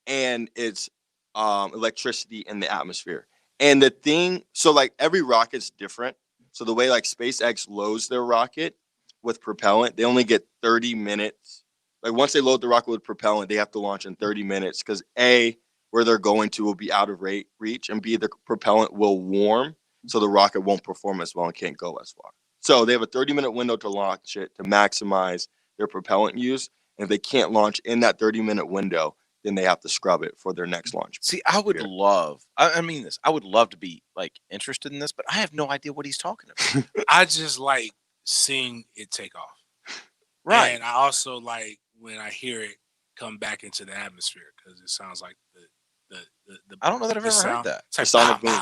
and it's electricity in the atmosphere. And the thing, so like every rocket's different. So the way like SpaceX loads their rocket with propellant, they only get 30 minutes. Like once they load the rocket with propellant, they have to launch in 30 minutes because A, where they're going to will be out of reach, and B, the propellant will warm, so the rocket won't perform as well and can't go as far. So they have a 30-minute window to launch it to maximize their propellant use. And if they can't launch in that 30-minute window, then they have to scrub it for their next launch. See, I would love, I mean this, I would love to be like interested in this, but I have no idea what he's talking about. I just like seeing it take off. Right. And I also like when I hear it come back into the atmosphere because it sounds like the I don't know that I've ever heard that. It's like sonic boom.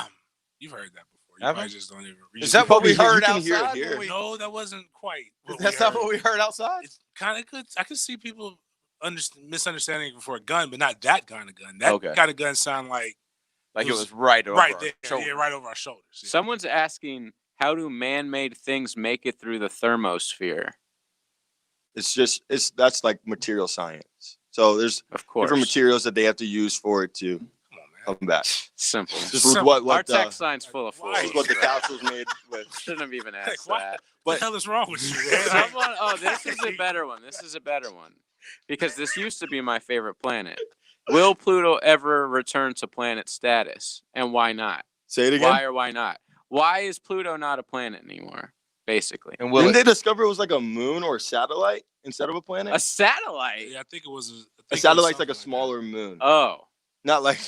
You've heard that before. You Have probably I? just don't even. Is that what we heard can hear it outside? here. No, that wasn't quite. That's not what we heard outside? It's kind of good. I could see people misunderstanding it for a gun, but not that kind of gun. That Okay. kind of gun sound like Like it was right over right our there, shoulder. yeah, right over our shoulders. Yeah. Someone's asking, how do man-made things make it through the thermosphere? That's like material science. So there's Of course. different materials that they have to use for it to come back. Simple. This is what Our tech science full of fools. this is what the capsule's made with. Shouldn't have even asked What that. the hell is wrong with you? Man? Someone, this is a better one. This is a better one. Because this used to be my favorite planet. Will Pluto ever return to planet status? And why not? Say it again. Why or why not? Why is Pluto not a planet anymore? Basically. And Didn't they discover it was like a moon or a satellite instead of a planet? A satellite? Yeah, I think it was A satellite's like a smaller moon. Oh. Not like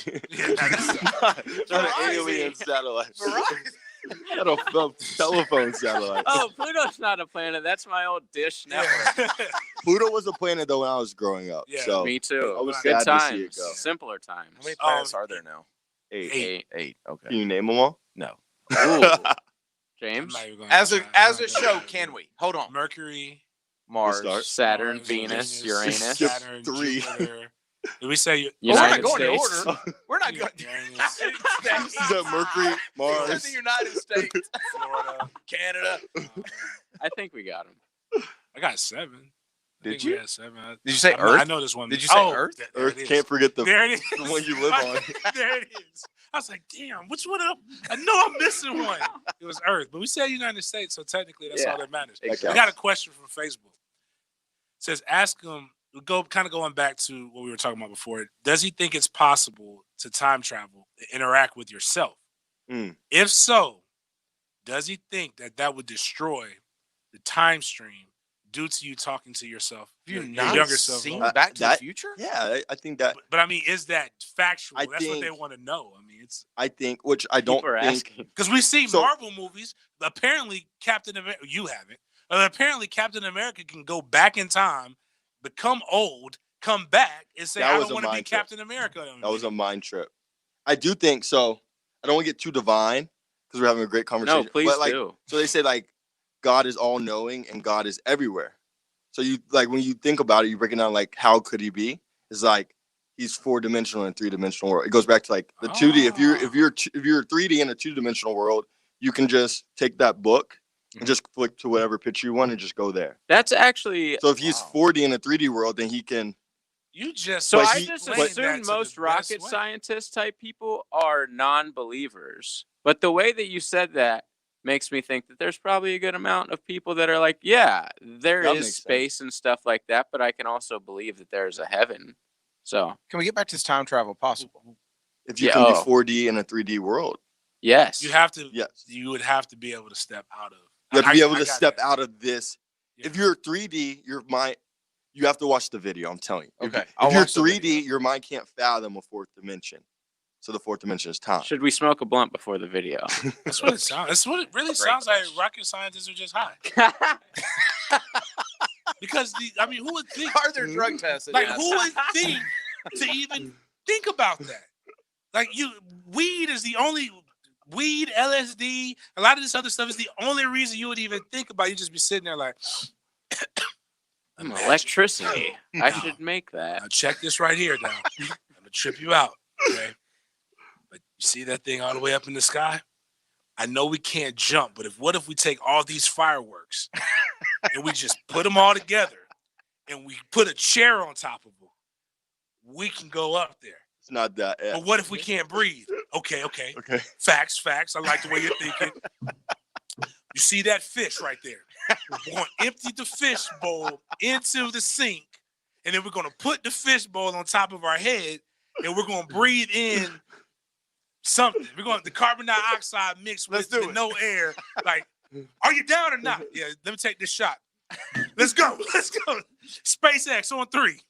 not an alien satellite. Not a telephone satellite. Oh, Pluto's not a planet. That's my old dish network. Pluto was a planet though when I was growing up. Yeah. So Me too. I was Good sad times. to see it go. Simpler times. How many planets are there now? 8. Eight. Okay. Can you name them all? No. Ooh. James? As a show, can we? Hold on. Mercury, Mars, start. Saturn, Venus, Uranus. Saturn, 3. Jupiter. Did we say Well, we're not United going in States. order. We're not going. Uranus, Is that Mercury, It's Mars? the United States, Florida? Canada. I think we got him. I got 7. I Did think you? We had 7. Did you say I Earth? know this one. Did you say Earth? There Earth it is. can't forget the There it is. the one you live on. There it is. I was like, damn, which one up? I know I'm missing one. It was Earth, but we said United States, so technically that's all that matters. Exactly. I got a question from Facebook. It says, ask him, going back to what we were talking about before. Does he think it's possible to time travel, to interact with yourself? Mm. If so, does he think that would destroy the time stream due to you talking to yourself, Have you your not younger self? seen Back to the Future? Yeah, I think that. But I mean, is that factual? I That's what they think- want to know. I mean, it's I think, which I don't People are think. asking. because we see So- Marvel movies. Apparently, Captain America. You haven't. Apparently, Captain America can go back in time, become old, come back, and say, That "I was don't a want to be mind trip. Captain America." That was a mind trip. I do think so. I don't want to get too divine because we're having a great conversation. No, please but like, do. So they say like God is all knowing and God is everywhere. So you like when you think about it, you break it down like how could he be? It's like he's 4-dimensional and 3-dimensional world. It goes back to like the 2D. If you're 3D in a 2-dimensional world, you can just take that book and just flick to whatever picture you want and just go there. That's actually So if he's 4D in a 3D world, then he can. You just So But I he- just but- assume most rocket scientist type people are non-believers. But the way that you said that makes me think that there's probably a good amount of people that are like, yeah, there That is makes space and stuff like that, but I can also believe that there's a heaven. So Can we get back to this time travel possible? If you Yeah, can be oh. 4D in a 3D world, yes, You have to. yes. You would have to be able to step out of. You have to be able I to got step that. out of this. If you're 3D, your mind, you have to watch the video. I'm telling you. Okay, If I'll you're watch the 3D, your mind can't fathom a 4th dimension. So the 4th dimension is time. should we smoke a blunt before the video? That's what it sounds. That's what it really sounds like. Rocket scientists are just high. Because I mean, who would think? Are there drug tests? Like, who would think to even think about that? Like, weed is the only weed, LSD, a lot of this other stuff is the only reason you would even think about it. You just be sitting there like, Electricity. I should make that. now check this right here now. I'm gonna trip you out. Okay. But you see that thing all the way up in the sky? I know we can't jump, but what if we take all these fireworks and we just put them all together and we put a chair on top of them? We can go up there. It's not that. But what if we can't breathe? Okay. Okay. Facts. I like the way you're thinking. You see that fish right there? We're going to empty the fish bowl into the sink, and then we're going to put the fish bowl on top of our head, and we're going to breathe in something. We're going to the carbon dioxide mixed with the no air. Like, are you down or not? Yeah, let me take this shot. Let's go. SpaceX on 3.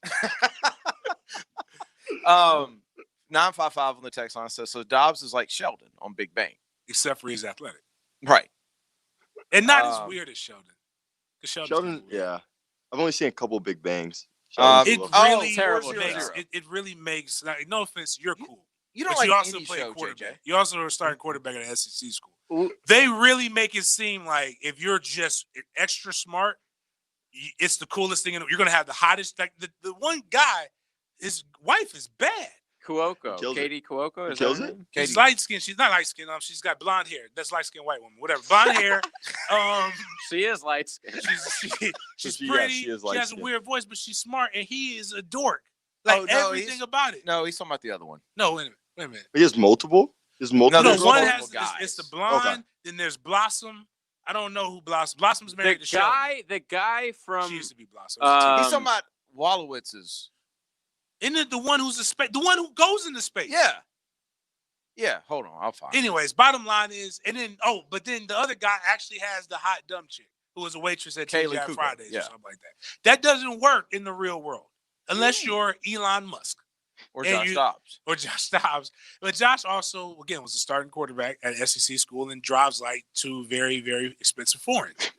955 on the text line says, so Dobbs is like Sheldon on Big Bang. Except for he's athletic. Right. And not as weird as Sheldon. 'Cause Sheldon, yeah. I've only seen a couple Big Bangs. It terrible. really makes, like, no offense, you're cool. You don't but like you also any play show, quarterback. JJ. You also are starting quarterback at an SEC school. They really make it seem like if you're just extra smart, it's the coolest thing. You're going to have the hottest. Like the one guy, his wife is bad. Cuoco. Katie Cuoco. Is kills that her it? name? She's light skinned. She's not light skinned. She's got blonde hair. That's light skinned white woman. Whatever. Blonde hair. She is light skinned. She's She- yeah, pretty. she is She has a light-skinned. weird voice, but she's smart, and he is a dork. Like everything about it. No, he's talking about the other one. No, wait a minute. He has multiple? There's multiple? No, there's one multiple has guys. it's the blonde. Okay. Then there's Blossom. I don't know who Blossom. Blossom's married to Sheldon. The guy from She used to be Blossom. He's talking about Wolowitz's. Isn't it the one who's a space? The one who goes into space. Yeah, hold on. I'll find it. Anyways, bottom line is, and then but then the other guy actually has the hot dumb chick who was a waitress at Kaylee TGI Cooper, Fridays yeah. or something like that. That doesn't work in the real world unless you're Elon Musk. Or And Josh Dobbs. Or Josh Dobbs. But Josh also, again, was a starting quarterback at SEC school and drives like 2 very, very expensive foreigns.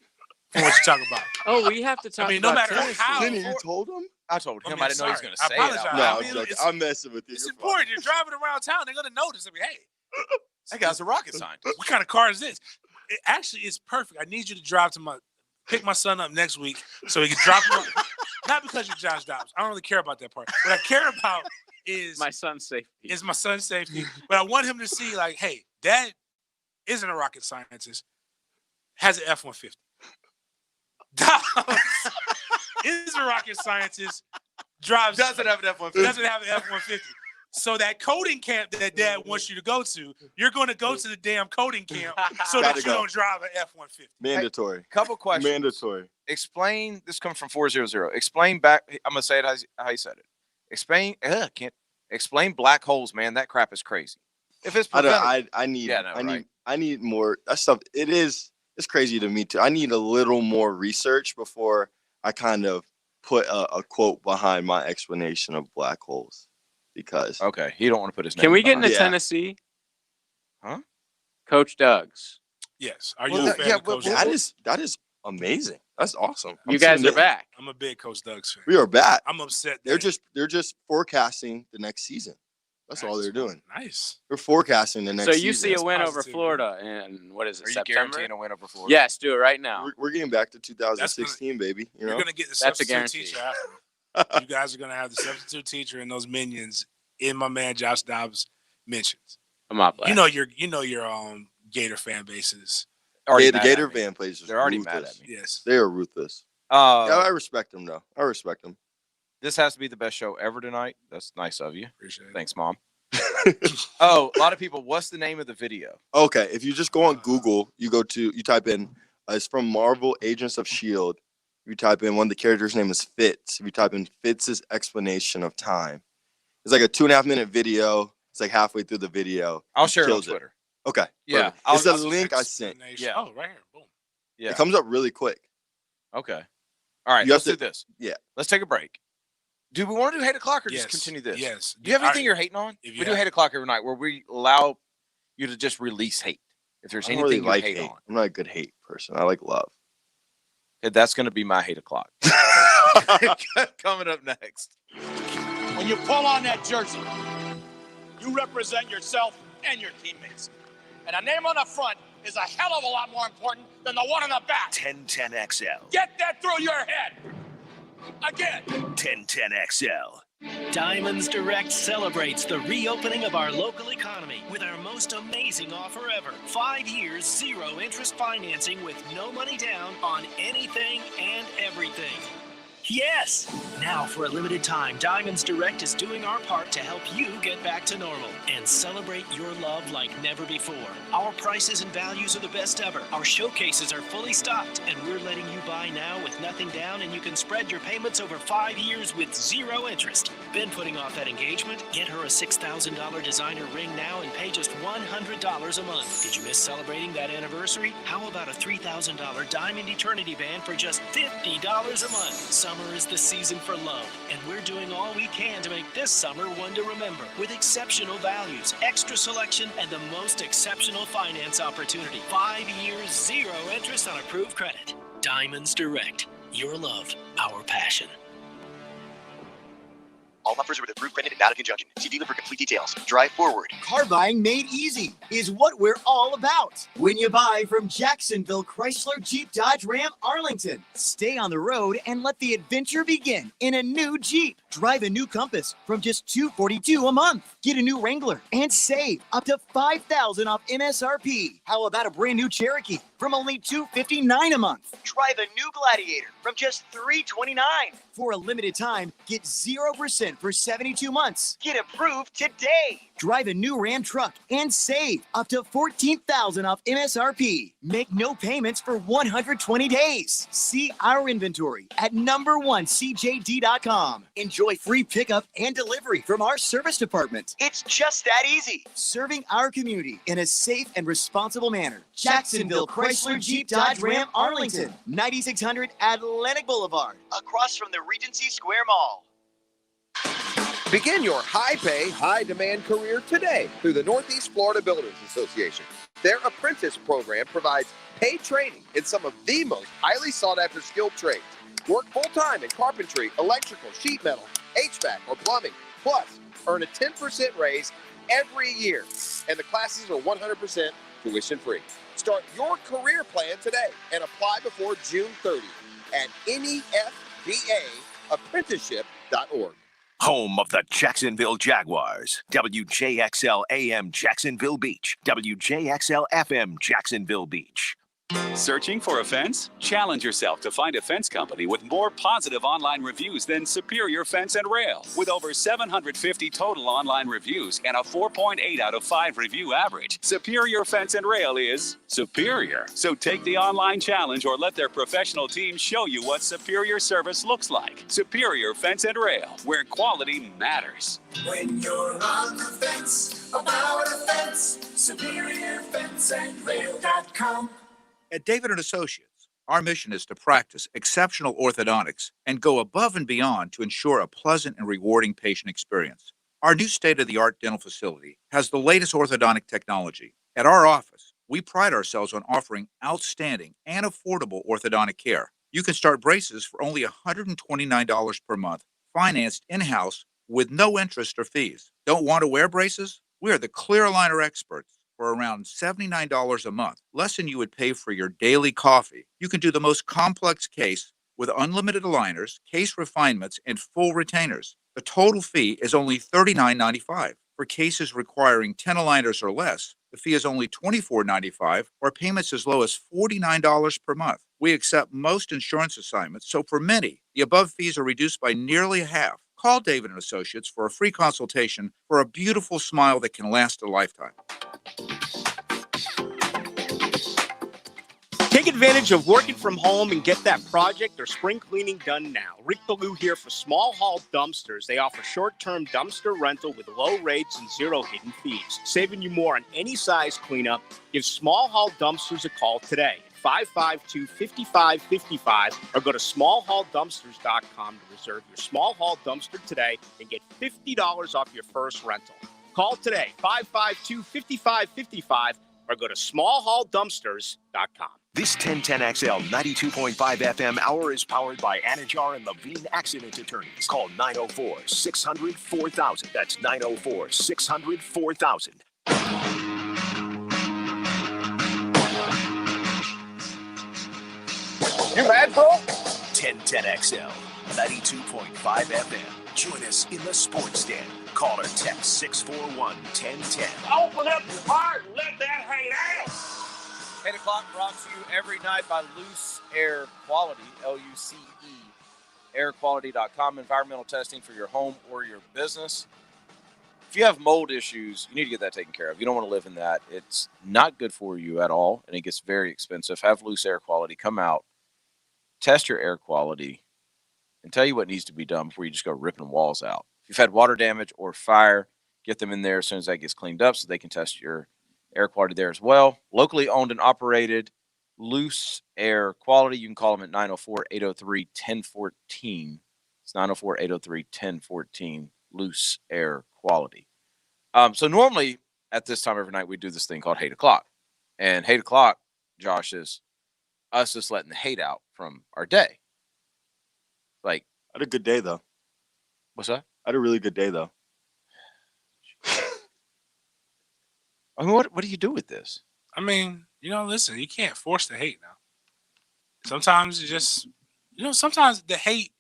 From what you talk about. Oh, we have to talk. I mean, no about matter how. Denny, you told him? I told him. I mean, I didn't know he was sorry. going to I say apologize. it. No, I I'm mean, joking. it's- I'm messing with you. It's You're important. You're driving around town. They're going to notice. I mean, hey, That guy's a rocket scientist. what kind of car is this? It actually is perfect. I need you to drive to pick my son up next week so he can drop him off. Not because you're Josh Dobbs. I don't really care about that part. What I care about is my son's safety. my son's safety. But I want him to see, like, hey, Dad isn't a rocket scientist, has an F-150. Dobbs is a rocket scientist, Doesn't have an F-150. doesn't have an F-150. So that coding camp that Dad wants you to go to, you're going to go to the damn coding camp so that Gotta you go. don't drive an F-150. Mandatory. Couple questions. Mandatory. Explain. This comes from 400. Explain back. I'm going to say it how you said it. Explain black holes, man. That crap is crazy. If it's I preventable. need. Yeah, no, I need. right. I need more. That stuff. It's crazy to me too. I need a little more research before I kind of put a quote behind my explanation of black holes. Because okay, he don't want to put his name. Can we get behind into it. Tennessee? Huh? Coach Doug's. Yes. Are you a fan of Coach that Doug's? is amazing. That's awesome. You guys are back. I'm a big Coach Doug's fan. We are back. I'm upset. They're just forecasting the next season. That's all they're doing. Nice. They're forecasting the next So season. you see a win over Florida in what is it? Are you September? guaranteeing a win over Florida? Yes, do it right now. We're getting back to 2016, baby. You know? You're gonna get the That's a substitute guarantee. teacher after. You guys are gonna have the substitute teacher and those minions in my man Josh Dobbs mentions. I'm not black. You know your Gator fan bases. The Gator fan plays. They're already mad at me. Yes. They are ruthless. Yeah, I respect them though. I respect them. This has to be the best show ever tonight. That's nice of you. Appreciate it. Thanks, Mom. Oh, a lot of people. What's the name of the video? Okay, if you just go on Google, you type in, it's from Marvel Agents of S.H.I.E.L.D. You type in, one of the characters' name is Fitz. If you type in Fitz's explanation of time, it's like a 2.5-minute video. It's like halfway through the video. I'll share it on Kills Twitter. Okay. Yeah, perfect. It's a link I sent. Yeah. Oh, right here. Boom. Yeah. It comes up really quick. Okay. All right. You Let's have do this. Yeah. Let's take a break. Do we want to do hate o'clock or Yes. just continue this? Yes. Do you have anything you're hating on? if you We do have- hate o'clock every night where we allow you to just release hate. If there's I don't anything really you hate on, I'm not a good hate person. I like love. okay, that's going to be my hate o'clock. Coming up next. When you pull on that jersey, you represent yourself and your teammates. And a name on the front is a hell of a lot more important than the one on the back. 1010XL. Get that through your head. Again. 1010XL. Diamonds Direct celebrates the reopening of our local economy with our most amazing offer ever. 5 years, 0 interest financing with no money down on anything and everything. Yes! Now, for a limited time, Diamonds Direct is doing our part to help you get back to normal and celebrate your love like never before. Our prices and values are the best ever. Our showcases are fully stocked, and we're letting you buy now with nothing down, and you can spread your payments over 5 years with 0 interest. Been putting off that engagement? Get her a $6,000 designer ring now and pay just $100 a month. Did you miss celebrating that anniversary? How about a $3,000 Diamond Eternity Band for just $50 a month? Summer is the season for love, and we're doing all we can to make this summer one to remember with exceptional values, extra selection, and the most exceptional finance opportunity. 5 years, 0 interest on approved credit. Diamonds Direct. Your love, our passion. All offers are with approved credit and not a conjunction. See dealer for complete details. Drive forward. Car buying made easy is what we're all about. When you buy from Jacksonville Chrysler Jeep Dodge Ram Arlington, stay on the road and let the adventure begin in a new Jeep. Drive a new Compass from just $242 a month. Get a new Wrangler and save up to $5,000 off MSRP. How about a brand new Cherokee from only $259 a month? Drive a new Gladiator from just $329. For a limited time, get 0% for 72 months. Get approved today. Drive a new Ram truck and save up to $14,000 off MSRP. Make no payments for 120 days. See our inventory at #1cjd.com. Enjoy free pickup and delivery from our service department. It's just that easy. Serving our community in a safe and responsible manner. Jacksonville Chrysler Jeep Dodge Ram Arlington, 9600 Atlantic Boulevard. Across from the Regency Square Mall. Begin your high-pay, high-demand career today through the Northeast Florida Builders Association. Their apprentice program provides paid training in some of the most highly sought-after skilled trades. Work full-time in carpentry, electrical, sheet metal, HVAC, or plumbing. Plus, earn a 10% raise every year. And the classes are 100% tuition-free. Start your career plan today and apply before June 30th at NEFBAapprenticeship.org. Home of the Jacksonville Jaguars. WJXL AM Jacksonville Beach. WJXL FM Jacksonville Beach. Searching for a fence? Challenge yourself to find a fence company with more positive online reviews than Superior Fence and Rail. With over 750 total online reviews and a 4.8 out of 5 review average, Superior Fence and Rail is superior. So take the online challenge or let their professional team show you what superior service looks like. Superior Fence and Rail, where quality matters. When you're on the fence about a fence, SuperiorFenceandRail.com. At David & Associates, our mission is to practice exceptional orthodontics and go above and beyond to ensure a pleasant and rewarding patient experience. Our new state-of-the-art dental facility has the latest orthodontic technology. At our office, we pride ourselves on offering outstanding and affordable orthodontic care. You can start braces for only $129 per month, financed in-house with no interest or fees. Don't want to wear braces? We are the clear aligner experts. For around $79 a month, less than you would pay for your daily coffee. You can do the most complex case with unlimited aligners, case refinements, and full retainers. The total fee is only $39.95. For cases requiring 10 aligners or less, the fee is only $24.95 or payments as low as $49 per month. We accept most insurance assignments, so for many, the above fees are reduced by nearly half. Call David & Associates for a free consultation for a beautiful smile that can last a lifetime. Take advantage of working from home and get that project or spring cleaning done now. Rick Ballou here for Small Haul Dumpsters. They offer short-term dumpster rental with low rates and zero hidden fees. Saving you more on any size cleanup. Give Small Haul Dumpsters a call today at 552-5555 or go to smallhauldumpsters.com to reserve your Small Haul Dumpster today and get $50 off your first rental. Call today, 552-5555 or go to smallhauldumpsters.com. This 1010XL 92.5 FM hour is powered by Anajar and Levine Accident Attorneys. Call 904-600-4000. That's 904-600-4000. You mad, bro? 1010XL 92.5 FM. Join us in the Sports Den. Call or text 641-1010. Open up your heart and let that hate out. 8 o'clock brought to you every night by Loose Air Quality, Luce, airquality.com, environmental testing for your home or your business. If you have mold issues, you need to get that taken care of. You don't want to live in that. It's not good for you at all, and it gets very expensive. Have Loose Air Quality come out, test your air quality, and tell you what needs to be done before you just go ripping walls out. If you've had water damage or fire, get them in there as soon as that gets cleaned up so they can test your air quality there as well. Locally owned and operated Loose Air Quality. You can call them at 904-803-1014. It's 904-803-1014, Loose Air Quality. So normally at this time every night we do this thing called Hate O'Clock. And Hate O'Clock, Josh, is us just letting the hate out from our day. Like, I had a good day, though. What's that? I had a really good day, though. I mean, what do you do with this? I mean, listen, you can't force the hate now. Sometimes you just, sometimes the hate,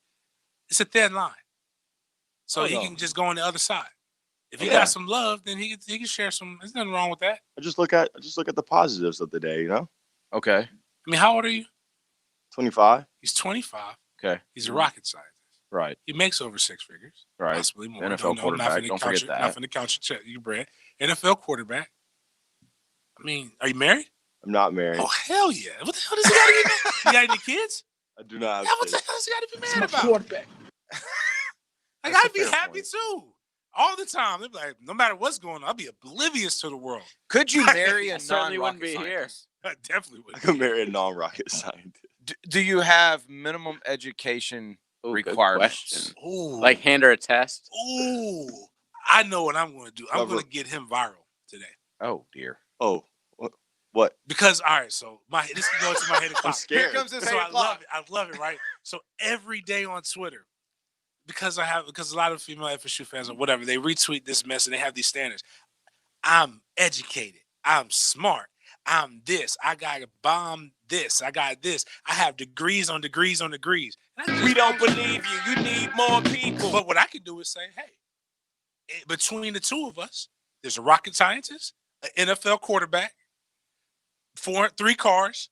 it's a thin line. So he can just go on the other side. If he got some love, then he can share some. There's nothing wrong with that. I just look at the positives of the day, Okay. I mean, how old are you? 25. He's 25. Okay. He's a rocket scientist. Right. He makes over 6 figures. Right. Possibly more. NFL quarterback. Don't forget that. Not from the couch check your bread. NFL quarterback. I mean, are you married? I'm not married. Oh, hell yeah. What the hell does he got to be mad? You got any kids? I do not have What the hell does he got to be mad about? Quarterback. Like, I'd be happy too. All the time. They'd be like, no matter what's going on, I'll be oblivious to the world. Could you marry a certainly wouldn't non-rocket be here. scientist? I definitely would. I could marry a non-rocket scientist. Do you have minimum education requirements? Ooh. Like hand her a test? Ooh. I know what I'm going to do. I'm going to get him viral today. Oh, dear. Oh, what? Because, all right, so this can go into my 8 o'clock. I'm scared. Here comes this So 8 I o'clock. love it, right? So every day on Twitter, because a lot of female FSU fans or whatever, they retweet this mess and they have these standards. I'm educated. I'm smart. I'm this. I got a bomb this. I got this. I have degrees on degrees on degrees. We don't believe you. You need more people. But what I can do is say, hey, between the two of us, there's a rocket scientist, an NFL quarterback, 3 cars,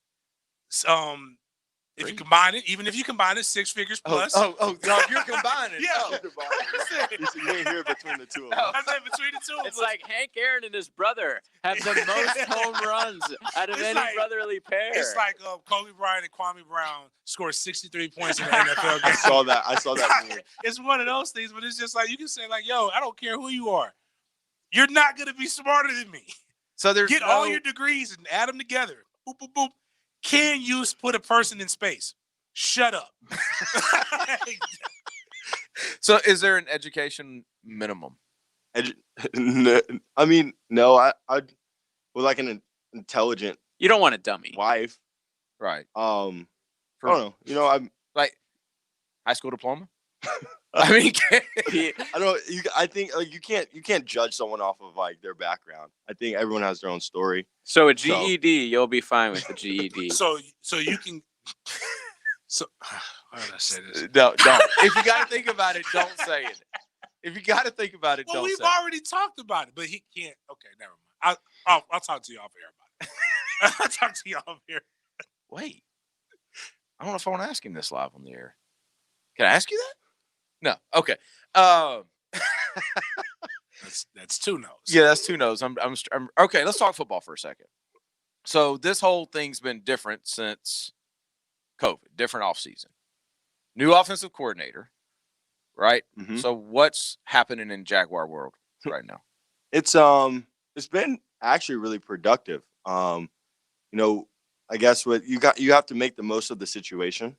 If you combine it, even if you combine it, 6 figures plus. No, you're combining. Yeah. You ain't here between the two of them. I said between the two of us. It's like Hank Aaron and his brother have the most home runs out of any brotherly pair. It's like Kobe Bryant and Kwame Brown scored 63 points in the NFL game. I saw that meme. It's one of those things, but it's just like you can say, like, yo, I don't care who you are. You're not going to be smarter than me. So there's Get all your degrees and add them together. Boop, boop, boop. Can you put a person in space? Shut up. So is there an education minimum? I mean, no. I with like an intelligent. You don't want a dummy wife, right? I don't know. You know, I'm like high school diploma. I mean, I don't. I think you can't judge someone off of like their background. I think everyone has their own story. So a GED, you'll be fine with the GED. So you can. So how did I say this? No, don't. If you got to think about it, don't say it. If you got to think about it, well, don't. We've say already talked about it, but he can't. Okay, never mind. I'll talk to you off air about it. I'll talk to you off air. Wait, I don't know if I want to ask him this live on the air. Can I ask you that? No. Okay. That's 2 no's. Yeah, that's 2 no's. I'm okay. Let's talk football for a second. So this whole thing's been different since COVID. Different offseason. New offensive coordinator, right? Mm-hmm. So what's happening in Jaguar world right now? It's been actually really productive. You know, I guess what you have to make the most of the situation.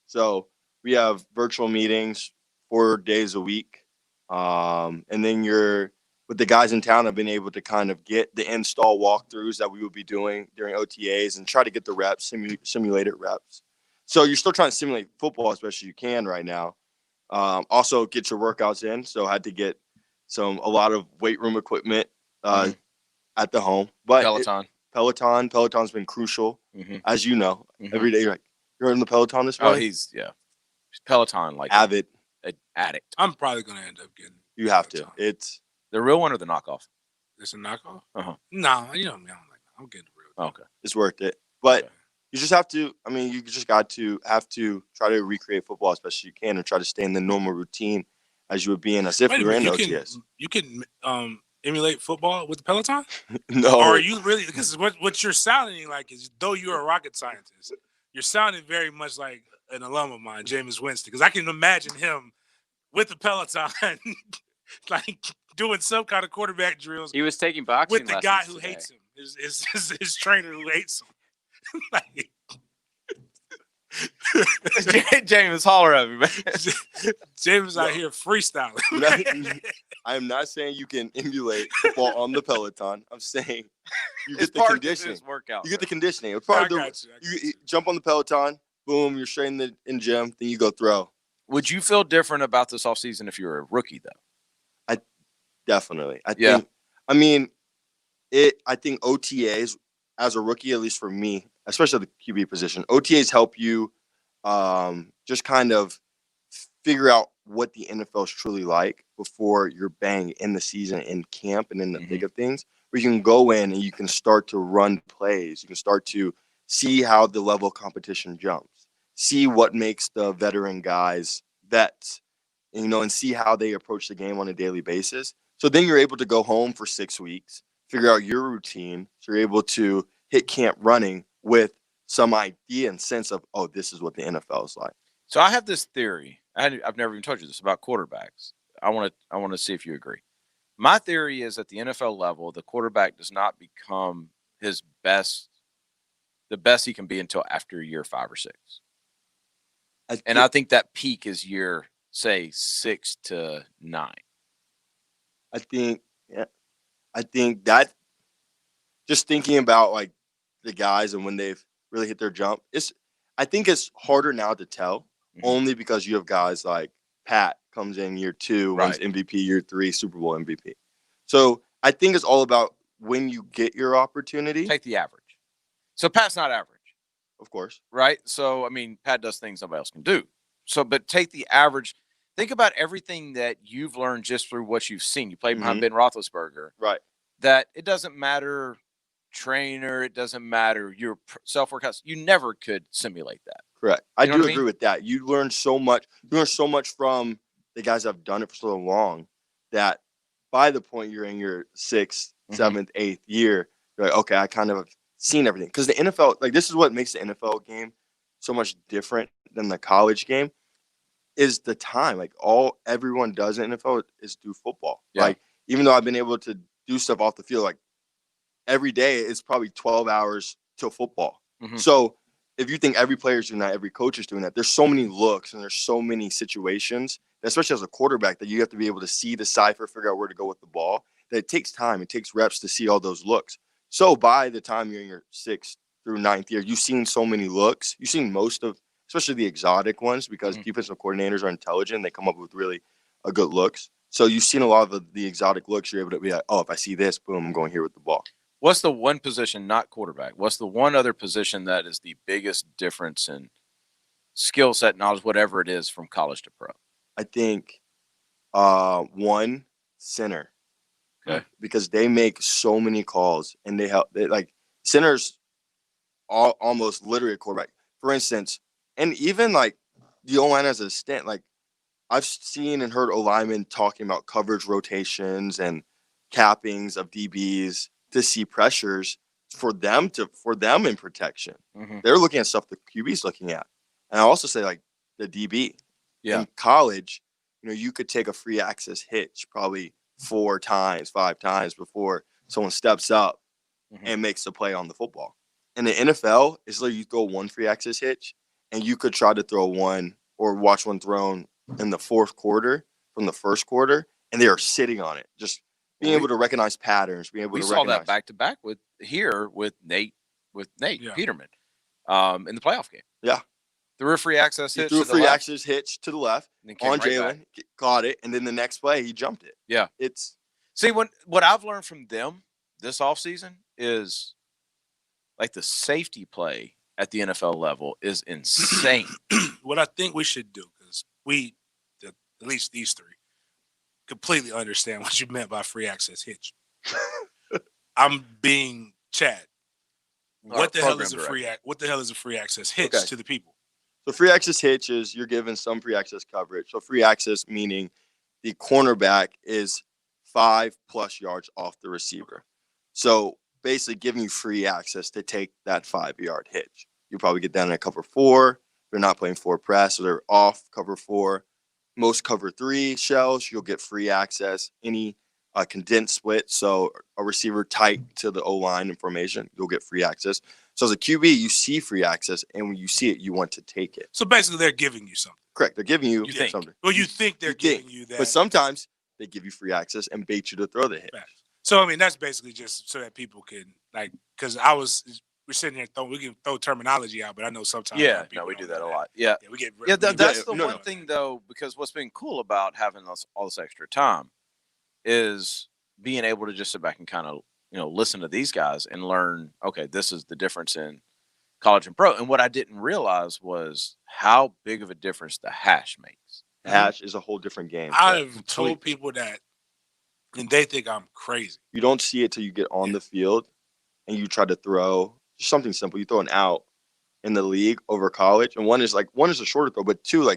So we have virtual meetings 4 days a week. And then with the guys in town, I've been able to kind of get the install walkthroughs that we will be doing during OTAs and try to get the reps, simulated reps. So you're still trying to simulate football as best as you can right now. Also get your workouts in. So I had to get a lot of weight room equipment at the home. But Peloton's been crucial, as you know. Every day you're in the Peloton this morning? Oh, he's Peloton, like avid addict. I'm probably gonna end up getting. You have to. It's the real one or the knockoff? It's a knockoff. No, you know me. I'm getting the real. Okay, it's worth it. But you just have to. I mean, you just have to try to recreate football as best as you can and try to stay in the normal routine as you would be in as if you were in OTS. You can emulate football with the Peloton? No. Or are you really? Because what you're sounding like is, though you're a rocket scientist, you're sounding very much like an alum of mine, Jameis Winston. Because I can imagine him with the Peloton, like doing some kind of quarterback drills. He was taking boxing with the guy who today. hates him, his trainer who hates him. Like, James, holler at me, man. James out here freestyling. I am not saying you can emulate football on the Peloton. I'm saying you It's get the part of conditioning. his workout, You get the conditioning. It's part of you jump on the Peloton, boom, you're straight in gym, then you go throw. Would you feel different about this offseason if you were a rookie, though? Definitely. I think OTAs as a rookie, at least for me, especially at the QB position, OTAs help you just kind of figure out what the NFL is truly like before you're bang in the season, in camp, and in the thick of things, where you can go in and you can start to run plays. You can start to see how the level of competition jumps, see what makes the veteran guys vets, and see how they approach the game on a daily basis. So then you're able to go home for 6 weeks, figure out your routine. So you're able to hit camp running with some idea and sense of, oh, this is what the NFL is like. So I have this theory. I've never even told you this about quarterbacks. I want to see if you agree. My theory is at the NFL level, the quarterback does not become the best he can be until after year 5 or 6. And I think that peak is year, say, 6 to 9. I think that just thinking about like the guys and when they've really hit their jump, I think it's harder now to tell only because you have guys like Pat comes in year 2, wins MVP, year 3, Super Bowl MVP. So I think it's all about when you get your opportunity. Take the average. So Pat's not average. Of course. Right? So, I mean, Pat does things nobody else can do. So, but take the average. Think about everything that you've learned just through what you've seen. You played behind Ben Roethlisberger. Right. That it doesn't matter trainer, it doesn't matter your self-workouts. You never could simulate that. Correct. I You know do what I agree mean? with that. You learn so much. You learn so much from the guys that have done it for so long that by the point you're in your 6th, 7th, 8th year, you're like, okay, I kind of have seen everything. Because the NFL, like this is what makes the NFL game so much different than the college game is the time. Like everyone does in NFL is do football. Yeah. Like even though I've been able to do stuff off the field, like every day it's probably 12 hours till football. So if you think every player is doing that, every coach is doing that, there's so many looks and there's so many situations, especially as a quarterback, that you have to be able to see, decipher, figure out where to go with the ball, that it takes time. It takes reps to see all those looks. So by the time you're in your 6th through 9th year, you've seen so many looks. You've seen most of, especially the exotic ones, because defensive coordinators are intelligent. They come up with really good looks. So you've seen a lot of the exotic looks. You're able to be like, oh, if I see this, boom, I'm going here with the ball. What's the one position, not quarterback? What's the one other position that is the biggest difference in skill set, knowledge, whatever it is, from college to pro? I think one, center. Okay. Because they make so many calls and they help. Like centers almost literally a quarterback. For instance, and even like the O-line as a stint, like I've seen and heard O-linemen talking about coverage rotations and cappings of DBs to see pressures for them in protection. They're looking at stuff the QB's looking at. And I also say like the DB. Yeah. In college, you could take a free access hitch probably 4 times, 5 times before someone steps up and makes the play on the football. In the NFL, it's like you throw one free access hitch and you could try to throw one or watch one thrown in the 4th quarter from the 1st quarter, and they are sitting on it. Just being able to recognize patterns, being able We to saw recognize. that back to back with Nate Peterman in the playoff game. Yeah. Threw a free access He hitch threw a to the free left, access hitch to the left and then came on right Jalen, back. caught it, and then the next play he jumped it. Yeah. See, what I've learned from them this offseason is like the safety play at the NFL level is insane. What I think we should do, because at least these three, completely understand what you meant by free access hitch. I'm being Chad. What the hell is a free access hitch to the people? So free access hitch is you're given some free access coverage. So free access meaning the cornerback is 5+ yards off the receiver. So basically giving you free access to take that 5-yard hitch. You probably get down in a cover 4. They're not playing 4 press, so they're off cover 4. Most cover 3 shells, you'll get free access. Any condensed split, so a receiver tight to the O-line in formation, you'll get free access. So as a QB, you see free access, and when you see it, you want to take it. So basically, they're giving you something. Correct. They're giving you something. Well, you think they're giving you that. But sometimes they give you free access and bait you to throw the hit. Right. So, I mean, that's basically just so that people can, because we're sitting here, we can throw terminology out, but I know sometimes. Yeah, no, we do that a lot. Yeah. That's the one thing, though, because what's been cool about having all this extra time is being able to just sit back and kind of, listen to these guys and learn, okay, this is the difference in college and pro. And what I didn't realize was how big of a difference the hash makes. The hash is a whole different game. I've told people that, and they think I'm crazy. You don't see it till you get on the field and you try to throw just something simple. You throw an out in the league over college, and one is a shorter throw, but 2,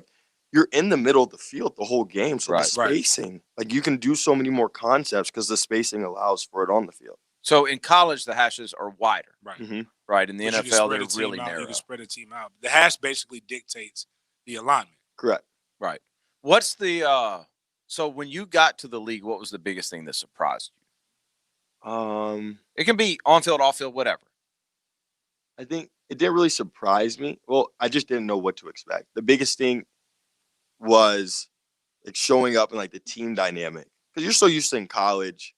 you're in the middle of the field the whole game. So the spacing, you can do so many more concepts because the spacing allows for it on the field. So in college, the hashes are wider. Right. Right. In the NFL, they're really narrow. You can spread a team out. The hash basically dictates the alignment. Correct. Right. What's the so when you got to the league, what was the biggest thing that surprised you? It can be on field, off field, whatever. I think it didn't really surprise me. Well, I just didn't know what to expect. The biggest thing was showing up in the team dynamic, because you're so used to in college,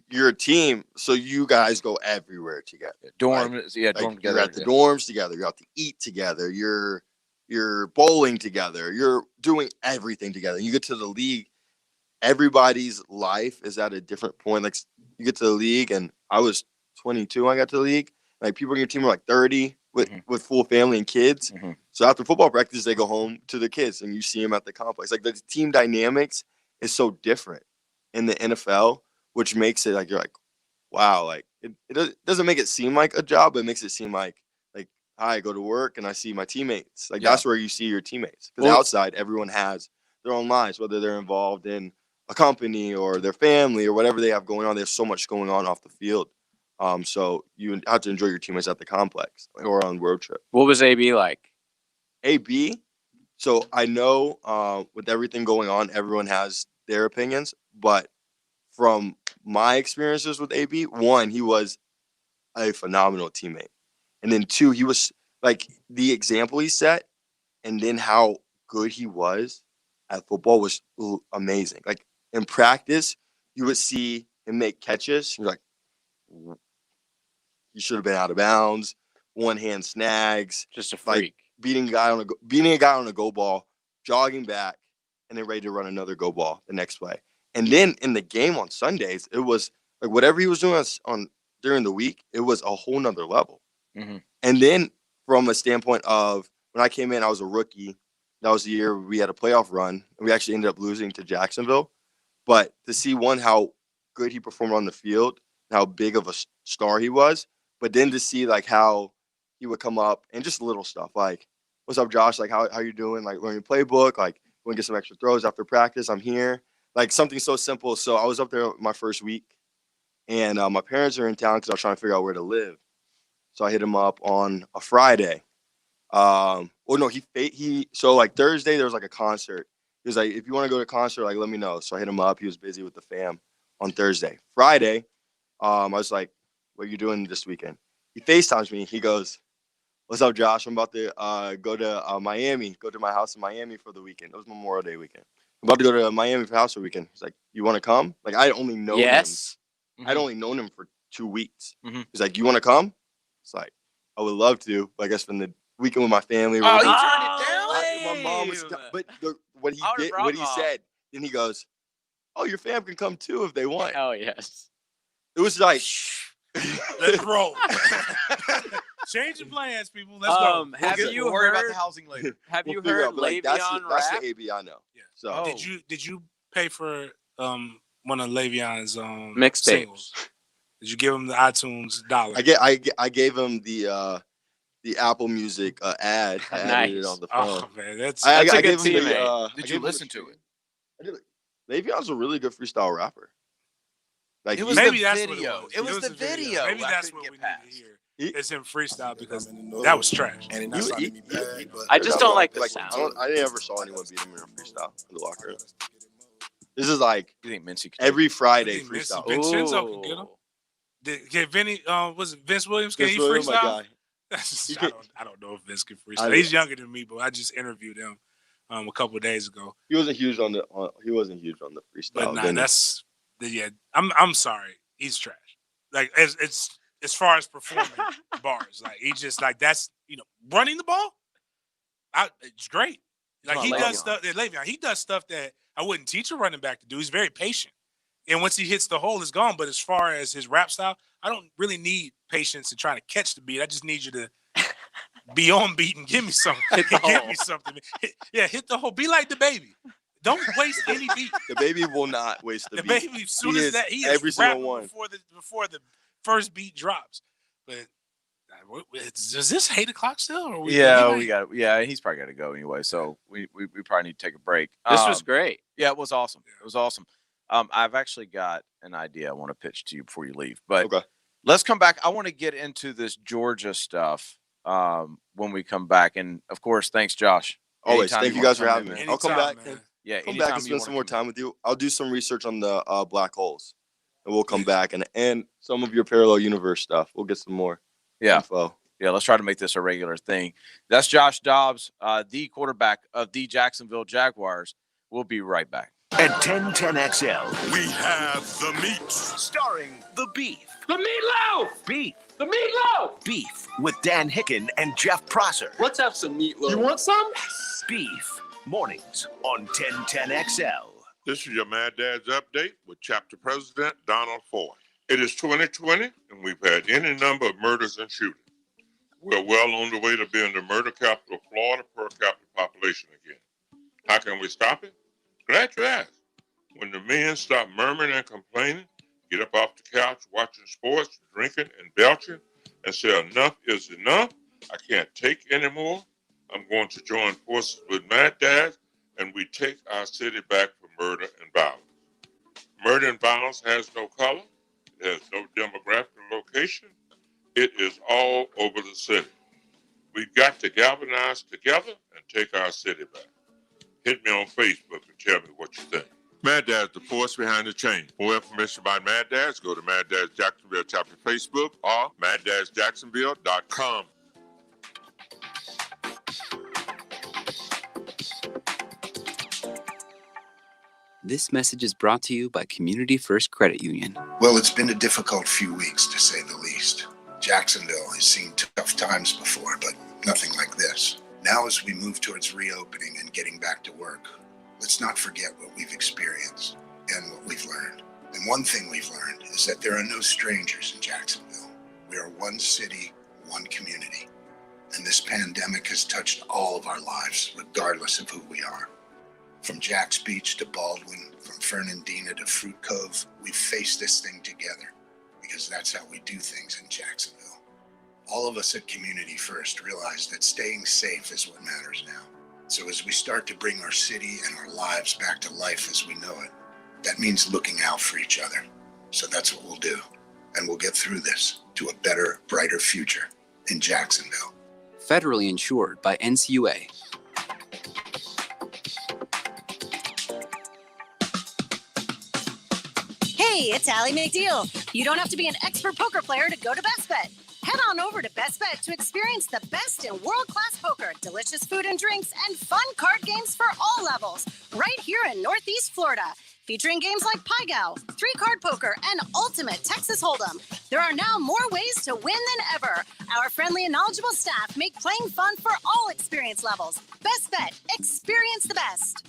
you're a team, so you guys go everywhere together. Dorm together. You're at the dorms together. You're out to eat together. You're bowling together. You're doing everything together. You get to the league, everybody's life is at a different point. You get to the league, and I was 22 when I got to the league. People in your team are 30 with full family and kids. So after football practice, they go home to the kids, and you see them at the complex. The team dynamics is so different in the NFL, which makes it you're wow, doesn't make it seem like a job, but it makes it seem like I go to work and I see my teammates. That's where you see your teammates. Because outside, everyone has their own lives, whether they're involved in a company or their family or whatever they have going on. There's so much going on off the field. So you have to enjoy your teammates at the complex or on road trip. What was AB like? AB, so I know with everything going on, everyone has their opinions. But from my experiences with AB, one, he was a phenomenal teammate. And then two, he was like the example he set, and then how good he was at football was amazing. Like in practice, you would see him make catches. You're like, he should have been out of bounds. One hand snags, just a freak. Like beating a guy on a go ball, jogging back, and then ready to run another go ball the next play. And then in the game on Sundays, it was like whatever he was doing on during the week, it was a whole nother level. Mm-hmm. And then from a standpoint of when I came in, I was a rookie. That was the year we had a playoff run, and we actually ended up losing to Jacksonville. But to see how good he performed on the field, how big of a star he was, but then to see like how he would come up and just little stuff like, "What's up, Josh? Like, how you doing? Like, learning playbook? Like, want to get some extra throws after practice? I'm here." Like something so simple. So I was up there my first week, and my parents are in town because I was trying to figure out where to live. So I hit him up on a Friday. So like Thursday there was like a concert. He was like, "If you want to go to a concert, like let me know." So I hit him up. He was busy with the fam on Thursday. Friday, I was like, "What are you doing this weekend?" He FaceTimes me. He goes, "What's up, Josh? I'm about to go to Miami. Go to my house in Miami for the weekend." It was Memorial Day weekend. I'm about to go to Miami for house for the weekend. He's like, "You want to come?" Like I only know him. Mm-hmm. I'd only known him for 2 weeks. Mm-hmm. He's like, "You want to come?" It's like, I would love to. I guess spend the weekend with my family. Oh, he turned it down. My mom was, what he said. Then he goes, "Oh, your fam can come too if they want." Oh yes. It was like, let's roll. Change the plans, people. Let's go. Have you worry heard about the housing later? Have you heard Le'Veon that's rap? the AB I know. Yeah. So Did you pay for one of Le'Veon's mixtapes? Singles? Did you give him the iTunes dollar? I gave him the Apple Music ad. I added it on the phone. Oh man, that's I a good gave him teammate. Did you listen to it? I did. Le'Veon's a really good freestyle rapper. Like It was maybe the that's video. What it was. It was the video. Maybe I that's couldn't what we get need to past. hear. It's him freestyle because that was trash. I just don't like the like sound. I never saw anyone beat him in a freestyle in the locker room. This is like You think Mincy could every Friday I think freestyle. Vincenzo can get him. Did Vinny? Was it Vince Williams? Can he Williams, my freestyle? guy. I don't know if Vince can freestyle. He's younger than me, but I just interviewed him a couple of days ago. He wasn't huge on the freestyle. But I'm sorry, he's trash. Like as far as performing bars, like he just like that's running the ball. It's great. Like he does stuff. Le'Veon, he does stuff that I wouldn't teach a running back to do. He's very patient, and once he hits the hole, it's gone. But as far as his rap style, I don't really need patience in trying to catch the beat. I just need you to be on beat and give me something. Give me something. Hit the hole. Be like the baby. Don't waste any beat. The baby will not waste the beat. The baby, as soon as that, he is every rapping single one before the first beat drops. But does this 8 o'clock still? Or he's probably got to go anyway. So we probably need to take a break. This was great. Yeah, it was awesome. It was awesome. I've actually got an idea I want to pitch to you before you leave. But let's come back. I want to get into this Georgia stuff when we come back. And of course, thanks, Josh. Always. Thank you guys for having me. I'll come back. Man. Yeah, come back and spend some more time with you. I'll do some research on the black holes, and we'll come back and some of your parallel universe stuff. We'll get some more info. Yeah, let's try to make this a regular thing. That's Josh Dobbs, the quarterback of the Jacksonville Jaguars. We'll be right back. At 1010XL, We have the meat. starring The Beef. The meatloaf! Beef. The meatloaf! Beef with Dan Hicken and Jeff Prosser. Let's have some meatloaf. You want some? Beef. Mornings on 1010XL. This is your Mad Dad's Update with Chapter President Donald Ford. It is 2020, and we've had any number of murders and shootings. We're well on the way to being the murder capital of Florida per capita population again. How can we stop it? Glad you asked. When the men stop murmuring and complaining get up off the couch watching sports, drinking and belching, and say enough is enough. I can't take anymore. I'm going to join forces with Mad Dad, and we take our city back from murder and violence. Murder and violence has no color. It has no demographic or location. It is all over the city. We've got to galvanize together and take our city back. Hit me on Facebook and tell me what you think. Mad Dad's the force behind the change. For more information about Mad Dads, go to Mad Dads Jacksonville chapter Facebook or maddadsjacksonville.com. This message is brought to you by Community First Credit Union. Well, it's been a difficult few weeks, to say the least. Jacksonville has seen tough times before, but nothing like this. Now, as we move towards reopening and getting back to work, let's not forget what we've experienced and what we've learned. And one thing we've learned is that there are no strangers in Jacksonville. We are one city, one community. And this pandemic has touched all of our lives, regardless of who we are. From Jack's Beach to Baldwin, from Fernandina to Fruit Cove, we've faced this thing together because that's how we do things in Jacksonville. All of us at Community First realize that staying safe is what matters now. So as we start to bring our city and our lives back to life as we know it, that means looking out for each other. So that's what we'll do. And we'll get through this to a better, brighter future in Jacksonville. Federally insured by NCUA. Hey, it's Allie McDeal. You don't have to be an expert poker player to go to Best Bet. Head on over to Best Bet to experience the best in world-class poker, delicious food and drinks, and fun card games for all levels, right here in Northeast Florida. Featuring games like Pai Gow, 3-card poker, and Ultimate Texas Hold'em. There are now more ways to win than ever. Our friendly and knowledgeable staff make playing fun for all experience levels. Best Bet. Experience the best.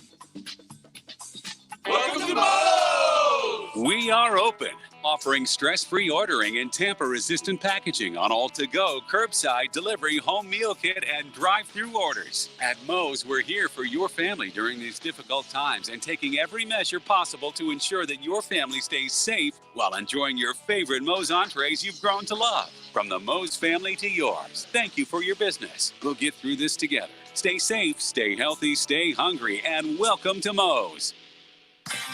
Welcome to Moe's! We are open, offering stress-free ordering and tamper-resistant packaging on all to-go, curbside delivery, home meal kit, and drive-through orders. At Moe's, we're here for your family during these difficult times and taking every measure possible to ensure that your family stays safe while enjoying your favorite Moe's entrees you've grown to love. From the Moe's family to yours, thank you for your business. We'll get through this together. Stay safe, stay healthy, stay hungry, and welcome to Moe's.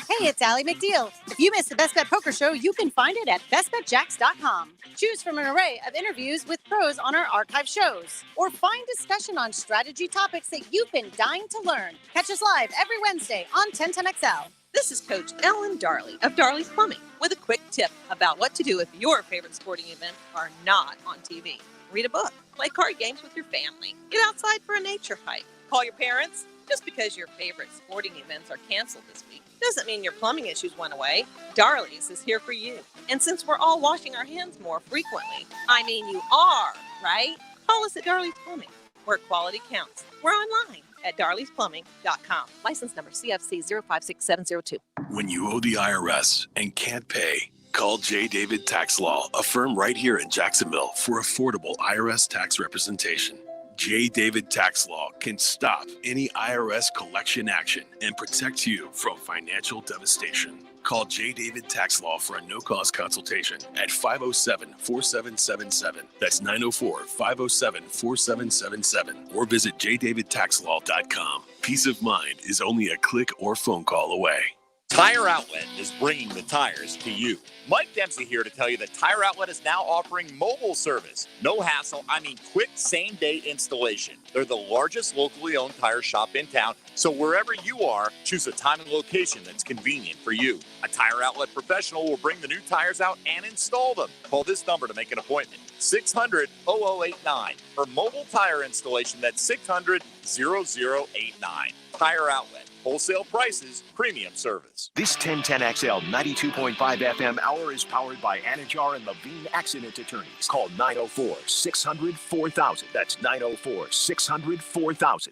Hey, it's Allie McDeal. If you missed the Best Bet Poker Show, you can find it at bestbetjacks.com. Choose from an array of interviews with pros on our archive shows, or find discussion on strategy topics that you've been dying to learn. Catch us live every Wednesday on 1010XL. This is Coach Ellen Darley of Darley's Plumbing with a quick tip about what to do if your favorite sporting events are not on TV. Read a book, play card games with your family, get outside for a nature hike, call your parents. Just because your favorite sporting events are canceled this week doesn't mean your plumbing issues went away. Darley's is here for you. And since we're all washing our hands more frequently, I mean you are, right? Call us at Darley's Plumbing, where quality counts. We're online at darleysplumbing.com. License number CFC 056702. When you owe the IRS and can't pay, call J. David Tax Law, a firm right here in Jacksonville, for affordable IRS tax representation. J. David Tax Law can stop any IRS collection action and protect you from financial devastation. Call J. David Tax Law for a no-cost consultation at 507-4777. That's 904-507-4777. Or visit jdavidtaxlaw.com. Peace of mind is only a click or phone call away. Tire Outlet is bringing the tires to you. Mike Dempsey here to tell you that Tire Outlet is now offering mobile service. No hassle, I mean quick same-day installation. They're the largest locally owned tire shop in town, so wherever you are, choose a time and location that's convenient for you. A Tire Outlet professional will bring the new tires out and install them. Call this number to make an appointment, 600-0089. For mobile tire installation, that's 600-0089. Tire Outlet. Wholesale prices, premium service. This 1010XL 92.5 FM hour is powered by Anajar and Levine Accident Attorneys. Call 904-600-4000. That's 904-600-4000.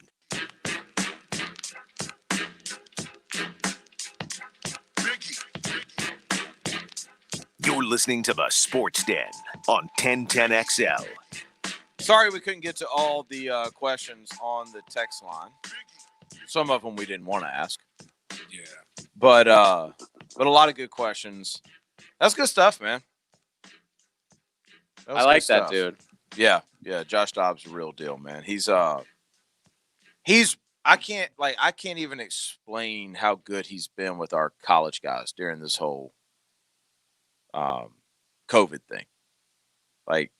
You're listening to the Sports Den on 1010XL. Sorry we couldn't get to all the questions on the text line. Some of them we didn't want to ask. Yeah. But a lot of good questions. That's good stuff, man. I like that dude. Yeah. Josh Dobbs, the real deal, man. He's I can't even explain how good he's been with our college guys during this whole COVID thing. Like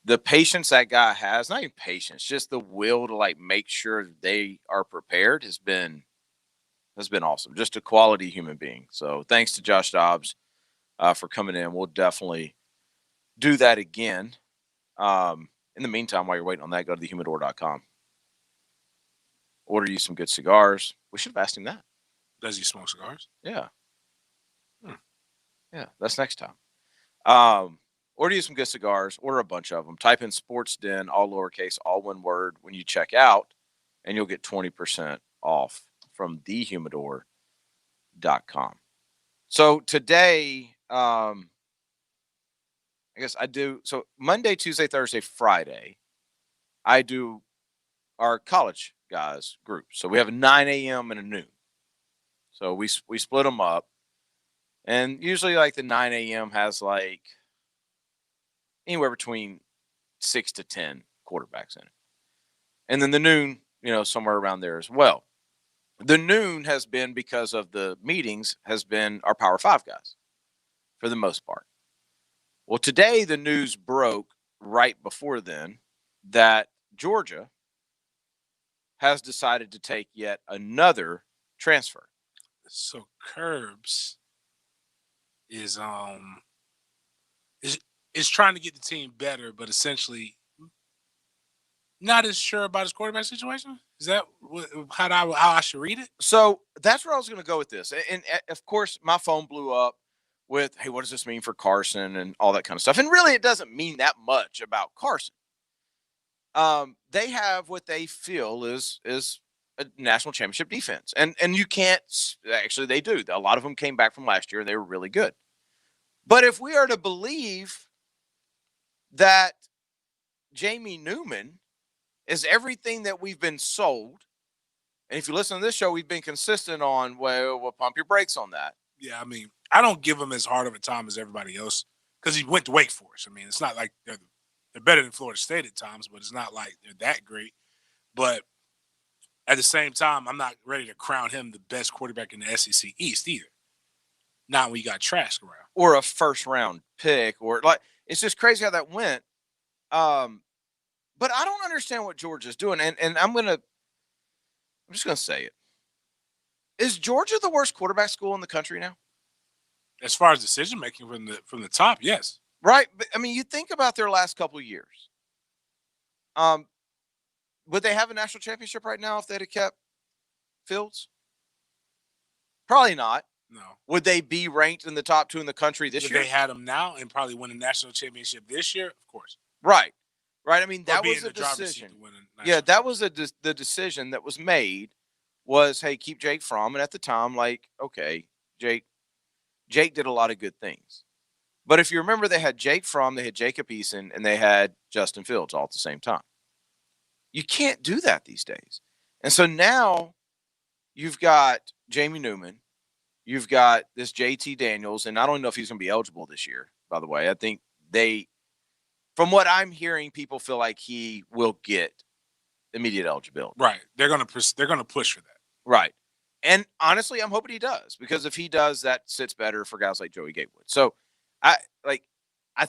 the patience that guy has, not even patience, just the will to like make sure they are prepared has been awesome. Just a quality human being. So thanks to Josh Dobbs for coming in. We'll definitely do that again. In the meantime, while you're waiting on that, go to thehumidor.com. Order you some good cigars. We should have asked him that. Does he smoke cigars? Yeah. Yeah, that's next time. Order you some good cigars. Order a bunch of them. Type in sportsden, all lowercase, all one word when you check out, and you'll get 20% off from thehumidor.com. So today, I guess I do. So Monday, Tuesday, Thursday, Friday, I do our college guys group. So we have a 9 a.m. and a noon. So we split them up. And usually like the 9 a.m. has like anywhere between 6 to 10 quarterbacks in it. And then the noon, somewhere around there as well. The noon has been, because of the meetings, has been our Power 5 guys for the most part. Well, today the news broke right before then that Georgia has decided to take yet another transfer. So Curbs is trying to get the team better, but essentially not as sure about his quarterback situation. Is that how I should read it? So that's where I was going to go with this. And of course, my phone blew up with, hey, what does this mean for Carson and all that kind of stuff? And really, it doesn't mean that much about Carson. They have what they feel is a national championship defense. And you can't, actually, they do. A lot of them came back from last year and they were really good. But if we are to believe that Jamie Newman is everything that we've been sold, and if you listen to this show, we've been consistent on, well, we'll pump your brakes on that. Yeah, I mean, I don't give him as hard of a time as everybody else because he went to Wake Forest. I mean, it's not like they're better than Florida State at times, but it's not like they're that great. But at the same time, I'm not ready to crown him the best quarterback in the SEC East either. Not when you got Trask around. Or a first-round pick. Or like, it's just crazy how that went. But I don't understand what Georgia's doing. And I'm just going to say it. Is Georgia the worst quarterback school in the country now? As far as decision-making from the top, yes. Right. But, I mean, you think about their last couple of years. Would they have a national championship right now if they'd have kept Fields? Probably not. No. Would they be ranked in the top 2 in the country this year? If they had him now and probably win a national championship this year, of course. Right. I mean, that was a decision. Yeah, that was the decision that was made was, hey, keep Jake Fromm. And at the time, like, okay, Jake did a lot of good things. But if you remember, they had Jake Fromm, they had Jacob Eason, and they had Justin Fields all at the same time. You can't do that these days. And so now you've got Jamie Newman. You've got this JT Daniels, and I don't know if he's going to be eligible this year, by the way. I think from what I'm hearing, people feel like he will get immediate eligibility. Right. They're going to push for that. Right. And honestly, I'm hoping he does, because if he does, that sits better for guys like Joey Gatewood. So I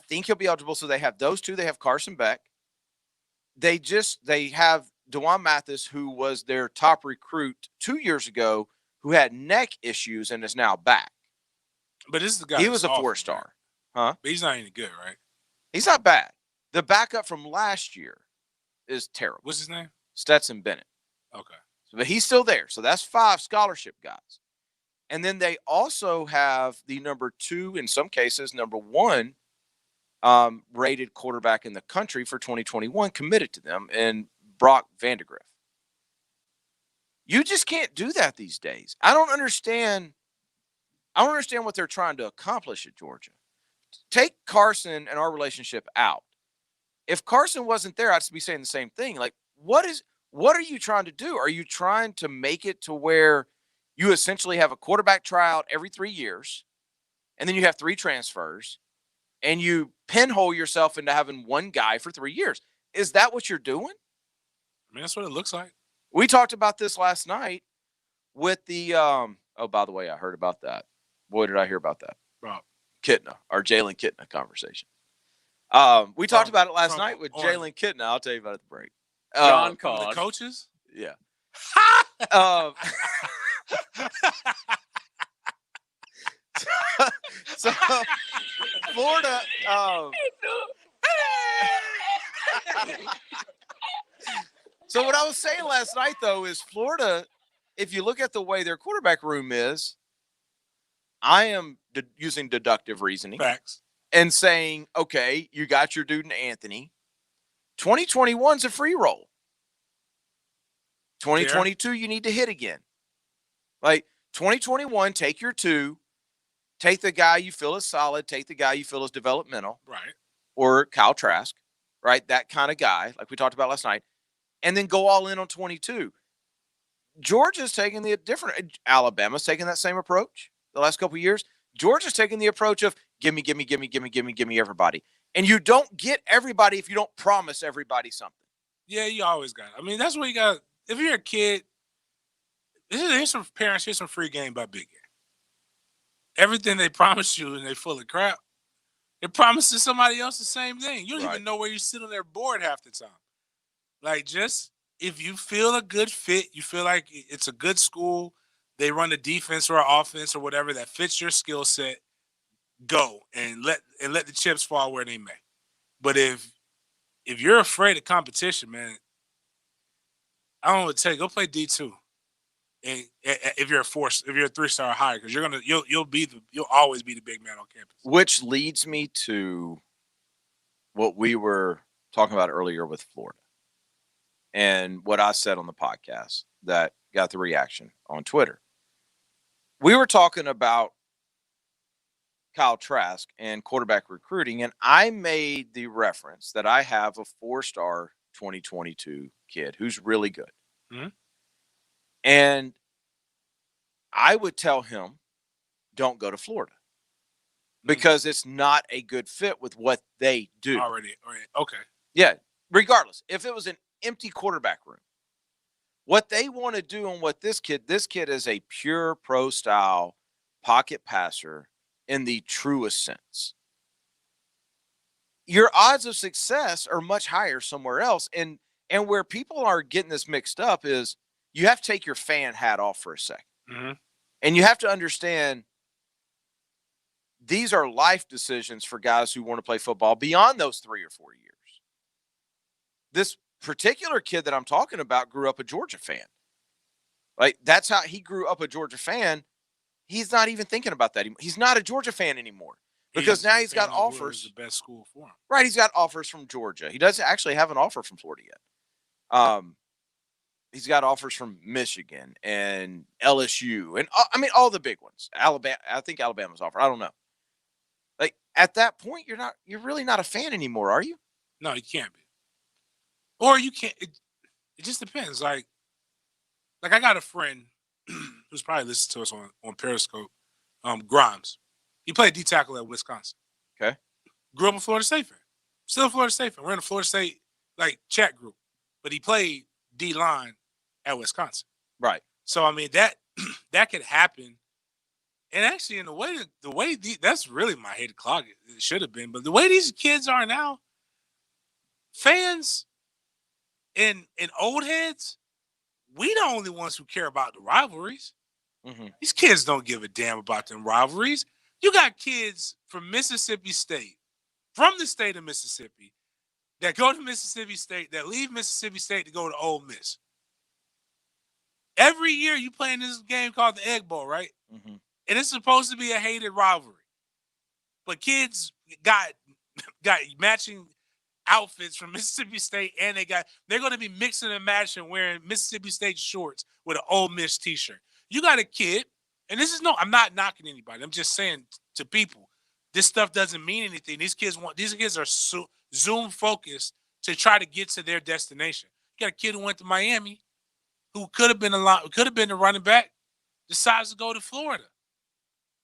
think he'll be eligible. So they have those two. They have Carson Beck. They have DeJuan Mathis, who was their top recruit 2 years ago, who had neck issues and is now back. But this is the guy. He was a 4-star. Huh? But he's not any good, right? He's not bad. The backup from last year is terrible. What's his name? Stetson Bennett. Okay. But he's still there. So that's 5 scholarship guys. And then they also have the number 2, in some cases, number 1 rated quarterback in the country for 2021 committed to them, and Brock Vandegrift. You just can't do that these days. I don't understand what they're trying to accomplish at Georgia. Take Carson and our relationship out. If Carson wasn't there, I'd be saying the same thing. Like, what are you trying to do? Are you trying to make it to where you essentially have a quarterback tryout every 3 years, and then you have 3 transfers, and you pinhole yourself into having one guy for 3 years. Is that what you're doing? I mean, that's what it looks like. We talked about this last night with the oh, by the way, I heard about that. Boy, did I hear about that. Bro. Kitna, our Jalen Kitna conversation. We talked about it last night with Jalen Kitna. I'll tell you about it at the break. John Some of called. the coaches? Yeah. So Florida. So what I was saying last night, though, is Florida, if you look at the way their quarterback room is, I am using deductive reasoning. Facts. And saying, okay, you got your dude in Anthony. 2021's a free roll. 2022, you need to hit again. Like 2021, take your 2. Take the guy you feel is solid. Take the guy you feel is developmental. Right. Or Kyle Trask, right? That kind of guy, like we talked about last night. And then go all in on 22. Georgia's taking the different. Alabama's taking that same approach the last couple of years. Georgia's taking the approach of give me everybody. And you don't get everybody if you don't promise everybody something. Yeah, you always got it. I mean, that's what you got. If you're a kid, here's some parents, here's some free game by Big Game. Everything they promise you and they full of crap, they're promising somebody else the same thing. You don't even know where you sit on their board half the time. Like, just if you feel a good fit, you feel like it's a good school, they run a defense or an offense or whatever that fits your skill set, go and let the chips fall where they may. But if you're afraid of competition, man, I don't know what to tell you. Go play D2, and if you're a 3-star or higher, because you'll always be the big man on campus. Which leads me to what we were talking about earlier with Florida, and what I said on the podcast that got the reaction on Twitter. We were talking about Kyle Trask and quarterback recruiting, and I made the reference that I have a 4-star 2022 kid who's really good. Mm-hmm. And I would tell him, don't go to Florida because it's not a good fit with what they do. Already. Okay. Yeah. Regardless, if it was an empty quarterback room, what they want to do and what this kid is a pure pro style pocket passer in the truest sense. Your odds of success are much higher somewhere else. And where people are getting this mixed up is you have to take your fan hat off for a second. Mm-hmm. And you have to understand these are life decisions for guys who want to play football beyond those 3 or 4 years. This particular kid that I'm talking about grew up a Georgia fan. Like, that's how he grew up a Georgia fan. He's not even thinking about that anymore. He's not a Georgia fan anymore because now he's got offers. The best school for him. Right. He's got offers from Georgia. He doesn't actually have an offer from Florida yet. He's got offers from Michigan and LSU and all the big ones. Alabama. I think Alabama's offer. I don't know. Like, at that point, you're really not a fan anymore, are you? No, you can't be. Or you can't. It just depends. Like I got a friend who's probably listened to us on Periscope, Grimes. He played D tackle at Wisconsin. Okay. Grew up a Florida State fan. Still a Florida State fan. We're in a Florida State chat group, but he played D line at Wisconsin. Right. So I mean that could happen. And actually, in the way that's really my hated clog. It should have been, but the way these kids are now, fans and old heads, we the only ones who care about the rivalries. Mm-hmm. These kids don't give a damn about them rivalries. You got kids from Mississippi State, from the state of Mississippi, that go to Mississippi State, that leave Mississippi State to go to Ole Miss. Every year you play in this game called the Egg Bowl, right? Mm-hmm. And it's supposed to be a hated rivalry. But kids got matching outfits from Mississippi State, and they're going to be mixing and matching wearing Mississippi State shorts with an Ole Miss t-shirt. You got a kid, and I'm not knocking anybody. I'm just saying to people, this stuff doesn't mean anything. These kids are Zoom focused to try to get to their destination. You got a kid who went to Miami, who could have been the running back, decides to go to Florida.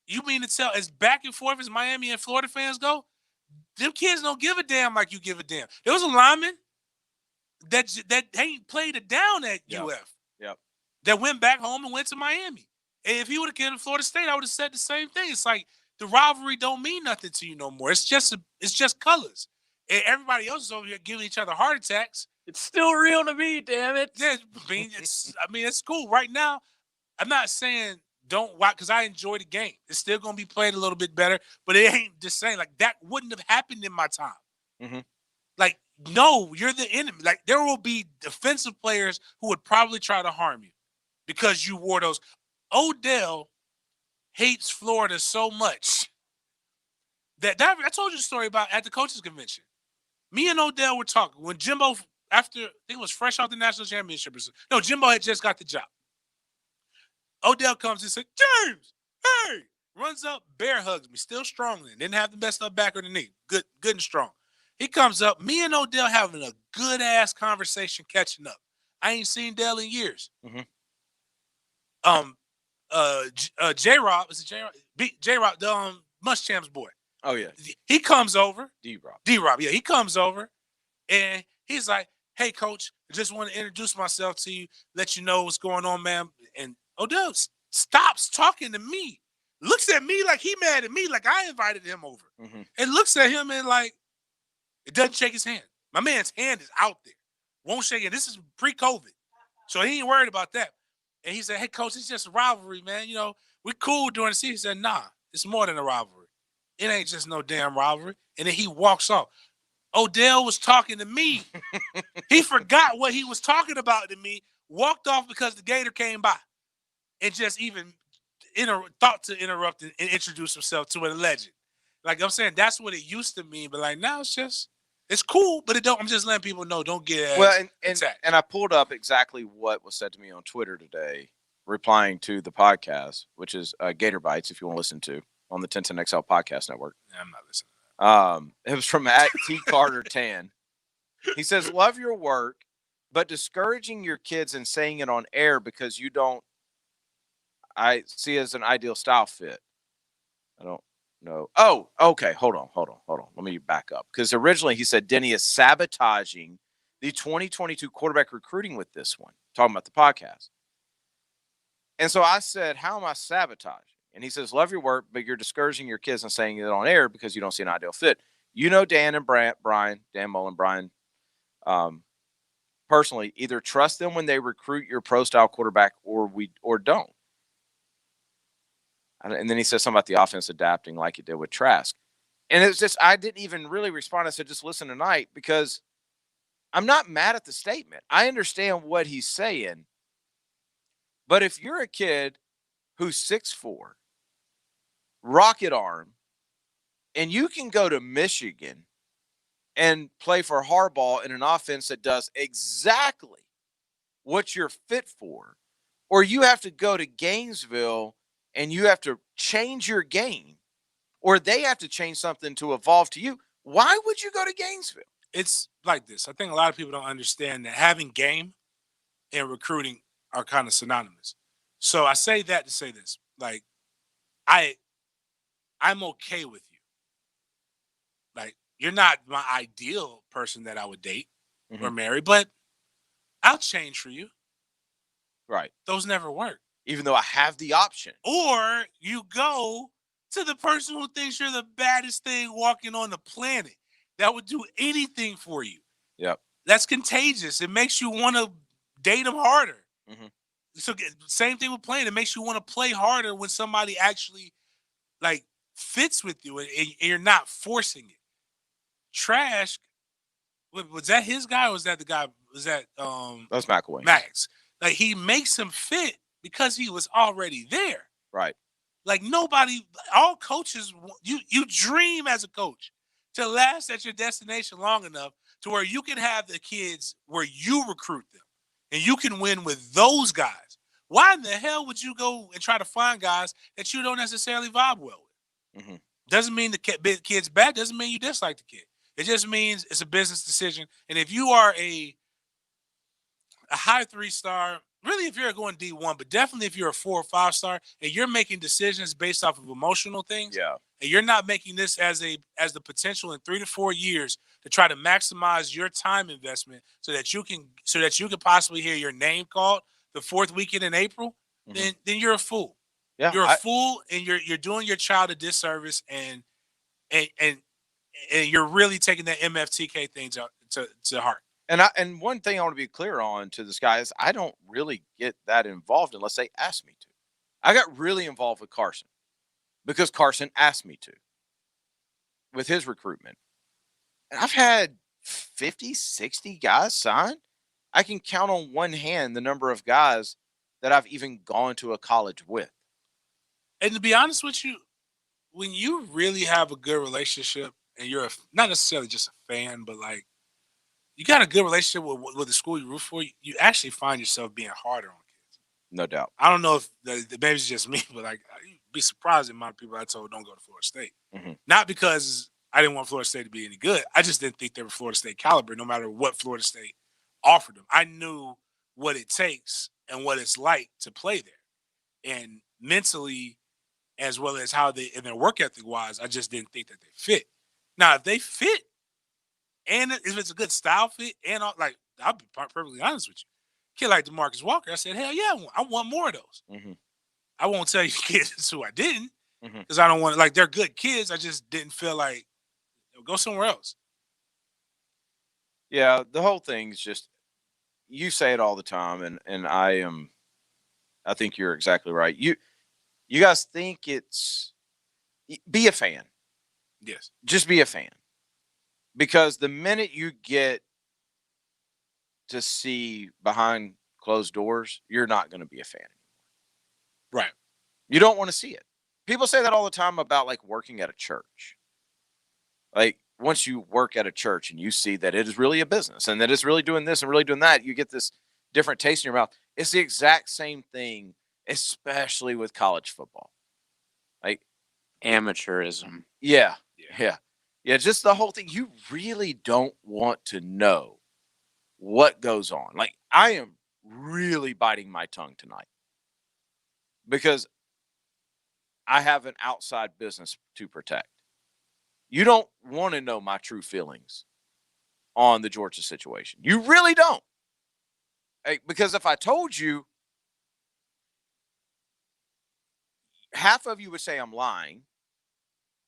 You mean to tell, as back and forth as Miami and Florida fans go, them kids don't give a damn like you give a damn. There was a lineman that ain't played it down at UF. Yep. That went back home and went to Miami. And if he would have came to Florida State, I would have said the same thing. It's like the rivalry don't mean nothing to you no more. It's just colors. And everybody else is over here giving each other heart attacks. It's still real to me, damn it. Yeah, it's cool. Right now, I'm not saying don't watch, because I enjoy the game. It's still gonna be played a little bit better, but it ain't the same. Like, that wouldn't have happened in my time. Mm-hmm. Like, no, you're the enemy. Like, there will be defensive players who would probably try to harm you because you wore those. Odell hates Florida so much that I told you the story about at the coaches convention. Me and Odell were talking when Jimbo, after I think it was fresh off the national championship. No, Jimbo had just got the job. Odell comes and says, "James, hey!" Runs up, bear hugs me, still strong then. Didn't have the best up back or the knee. Good and strong. He comes up, me and Odell having a good ass conversation, catching up. I ain't seen Dell in years. Mm-hmm. J-Rob, is it J-Rob? J-Rob, the Muschamps boy. Oh, yeah. He comes over. D-Rob, yeah. He comes over, and he's like, "Hey, coach, I just want to introduce myself to you, let you know what's going on, man." And Odell stops talking to me, looks at me like he mad at me, like I invited him over, and looks at him and like, it doesn't shake his hand. My man's hand is out there. Won't shake it. This is pre-COVID, so he ain't worried about that. And he said, "Hey, coach, it's just a rivalry, man. You know, we're cool during the season." He said, "Nah, it's more than a rivalry. It ain't just no damn rivalry." And then he walks off. Odell was talking to me. He forgot what he was talking about to me, walked off because the Gator came by, and just even thought to interrupt and introduce himself to a legend. Like I'm saying, that's what it used to mean. But like now, it's cool, but it don't. I'm just letting people know, don't get attacked. And I pulled up exactly what was said to me on Twitter today, replying to the podcast, which is Gator Bites, if you want to listen to, on the 1010XL podcast network. Yeah, I'm not listening. It was from at T Carter 10. He says, "Love your work, but discouraging your kids and saying it on air because you don't, I see as an ideal style fit." I don't know. Oh, okay. Hold on. Let me back up. Because originally he said Denny is sabotaging the 2022 quarterback recruiting with this one, talking about the podcast. And so I said, how am I sabotaging? And he says, "Love your work, but you're discouraging your kids and saying it on air because you don't see an ideal fit." You know, Dan and Brian, Dan Mullen, Brian, personally, either trust them when they recruit your pro-style quarterback or don't. And then he says something about the offense adapting like it did with Trask. And it's just, I didn't even really respond. I said, just listen tonight, because I'm not mad at the statement. I understand what he's saying. But if you're a kid who's 6'4", rocket arm, and you can go to Michigan and play for Harbaugh in an offense that does exactly what you're fit for, or you have to go to Gainesville and you have to change your game, or they have to change something to evolve to you, why would you go to Gainesville? It's like this. I think a lot of people don't understand that having game and recruiting are kind of synonymous. So I say that to say this. Like, I'm okay with you. Like, you're not my ideal person that I would date or marry, but I'll change for you. Right. Those never work. Even though I have the option. Or you go to the person who thinks you're the baddest thing walking on the planet that would do anything for you. Yep. That's contagious. It makes you want to date them harder. So same thing with playing. It makes you want to play harder when somebody actually like fits with you and you're not forcing it. Trash, was that his guy or was that the guy? Was that That's McElwain. Max? Like, he makes him fit because he was already there. Right. Like, nobody, all coaches, you dream as a coach to last at your destination long enough to where you can have the kids where you recruit them and you can win with those guys. Why in the hell would you go and try to find guys that you don't necessarily vibe well with? Doesn't mean the kid's bad. Doesn't mean you dislike the kid. It just means it's a business decision. And if you are a high 3-star really if you're going D1, but definitely if you're a 4 or 5 star and you're making decisions based off of emotional things, and you're not making this as the potential in 3 to 4 years to try to maximize your time investment so that you can possibly hear your name called the 4th weekend in April, then you're a fool. Yeah, you're a fool, and you're doing your child a disservice, and you're really taking that MFTK thing to heart. And one thing I want to be clear on to this guy is I don't really get that involved unless they ask me to. I got really involved with Carson because Carson asked me to with his recruitment. And I've had 50, 60 guys sign. I can count on one hand the number of guys that I've even gone to a college with. And to be honest with you, when you really have a good relationship and you're not necessarily just a fan, but like you got a good relationship with the school you root for, you actually find yourself being harder on kids. No doubt. I don't know if maybe it's just me, but like you'd be surprised the amount of people I told don't go to Florida State. Not because I didn't want Florida State to be any good. I just didn't think they were Florida State caliber, no matter what Florida State offered them. I knew what it takes and what it's like to play there. And mentally, as well as how they, and their work ethic wise, I just didn't think that they fit. Now, if they fit, and if it's a good style fit, and all, like, I'll be perfectly honest with you. Kid like DeMarcus Walker, I said, hell yeah, I want more of those. I won't tell you kids who I didn't, because I don't want to, like, they're good kids. I just didn't feel like, go somewhere else. Yeah, the whole thing's just, you say it all the time, and I think you're exactly right. You guys think be a fan. Yes. Just be a fan. Because the minute you get to see behind closed doors, you're not going to be a fan anymore. Right. You don't want to see it. People say that all the time about like working at a church. Like once you work at a church and you see that it is really a business and that it's really doing this and really doing that, you get this different taste in your mouth. It's the exact same thing, especially with college football. Like amateurism. Yeah. Just the whole thing. You really don't want to know what goes on. Like I am really biting my tongue tonight because I have an outside business to protect. You don't want to know my true feelings on the Georgia situation. You really don't. Because if I told you, half of you would say I'm lying.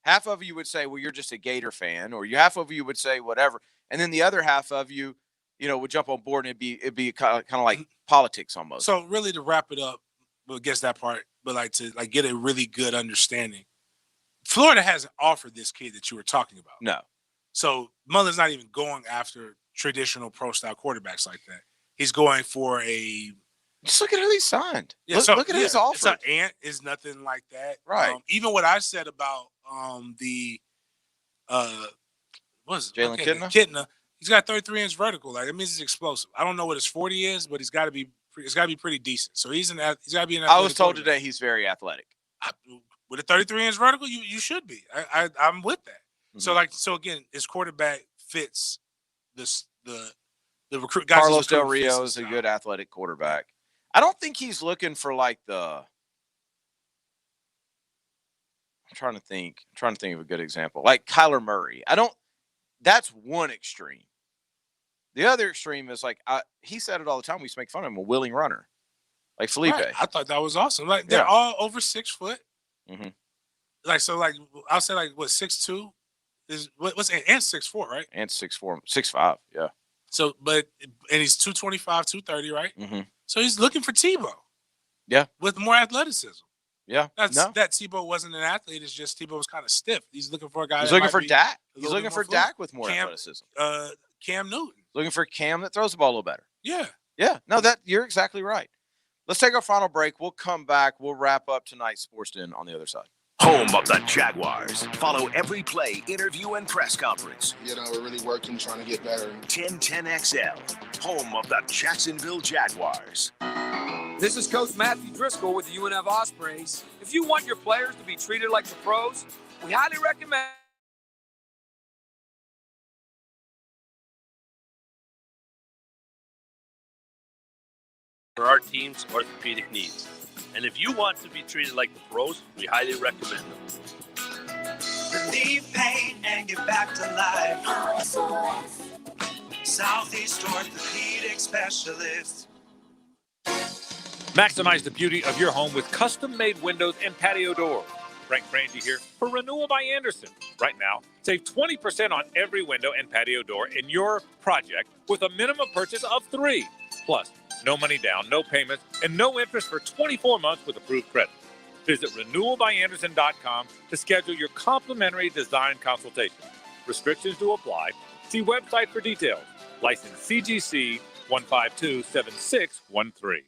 Half of you would say, well, you're just a Gator fan, or half of you would say whatever. And then the other half of you, would jump on board and it'd be kind of like politics almost. So really to wrap it up, well, I guess that part, but like to like get a really good understanding. Florida hasn't offered this kid that you were talking about. No. So Mullen's not even going after traditional pro style quarterbacks like that. He's going for a. Just look at who he signed. Yeah, look at his offer. So Ant is nothing like that. Right. Even what I said about Jalen Kitna, he's got 33-inch vertical. Like that means he's explosive. I don't know what his 40 is, but it's got to be pretty decent. So he's got to be an. I was told today he's very athletic. With a 33-inch vertical, you should be. I'm with that. So again, his quarterback fits the recruit. Carlos Del Rio is a good athletic quarterback. I don't think he's looking for like I'm trying to think of a good example. Like Kyler Murray. That's one extreme. The other extreme is like he said it all the time. We used to make fun of him, a willing runner. Like Felipe. Right. I thought that was awesome. Like they're all over 6 foot. Like so, like I'll say, like what 6'2" is what's and 6'4", right? And 6'4", 6'5", yeah. So, and he's 225, 230, right? So he's looking for Tebow. Yeah, with more athleticism. Yeah, that Tebow wasn't an athlete. It's just Tebow was kind of stiff. He's looking for a guy. He's looking for Dak. He's looking for Dak with more athleticism. Cam Newton. Looking for Cam that throws the ball a little better. Yeah. No, you're exactly right. Let's take our final break. We'll come back. We'll wrap up tonight's Sports Den on the other side. Home of the Jaguars. Follow every play, interview, and press conference. We're really working, trying to get better. 1010XL. Home of the Jacksonville Jaguars. This is Coach Matthew Driscoll with the UNF Ospreys. If you want your players to be treated like the pros, we highly recommend for our team's orthopedic needs. And if you want to be treated like the pros, we highly recommend them. Relieve pain and get back to life. Southeast Orthopedic Specialists. Maximize the beauty of your home with custom-made windows and patio doors. Frank Frangie here for Renewal by Anderson. Right now, save 20% on every window and patio door in your project with a minimum purchase of 3. Plus, no money down, no payments, and no interest for 24 months with approved credit. Visit renewalbyanderson.com to schedule your complimentary design consultation. Restrictions do apply. See website for details. License CGC 1527613.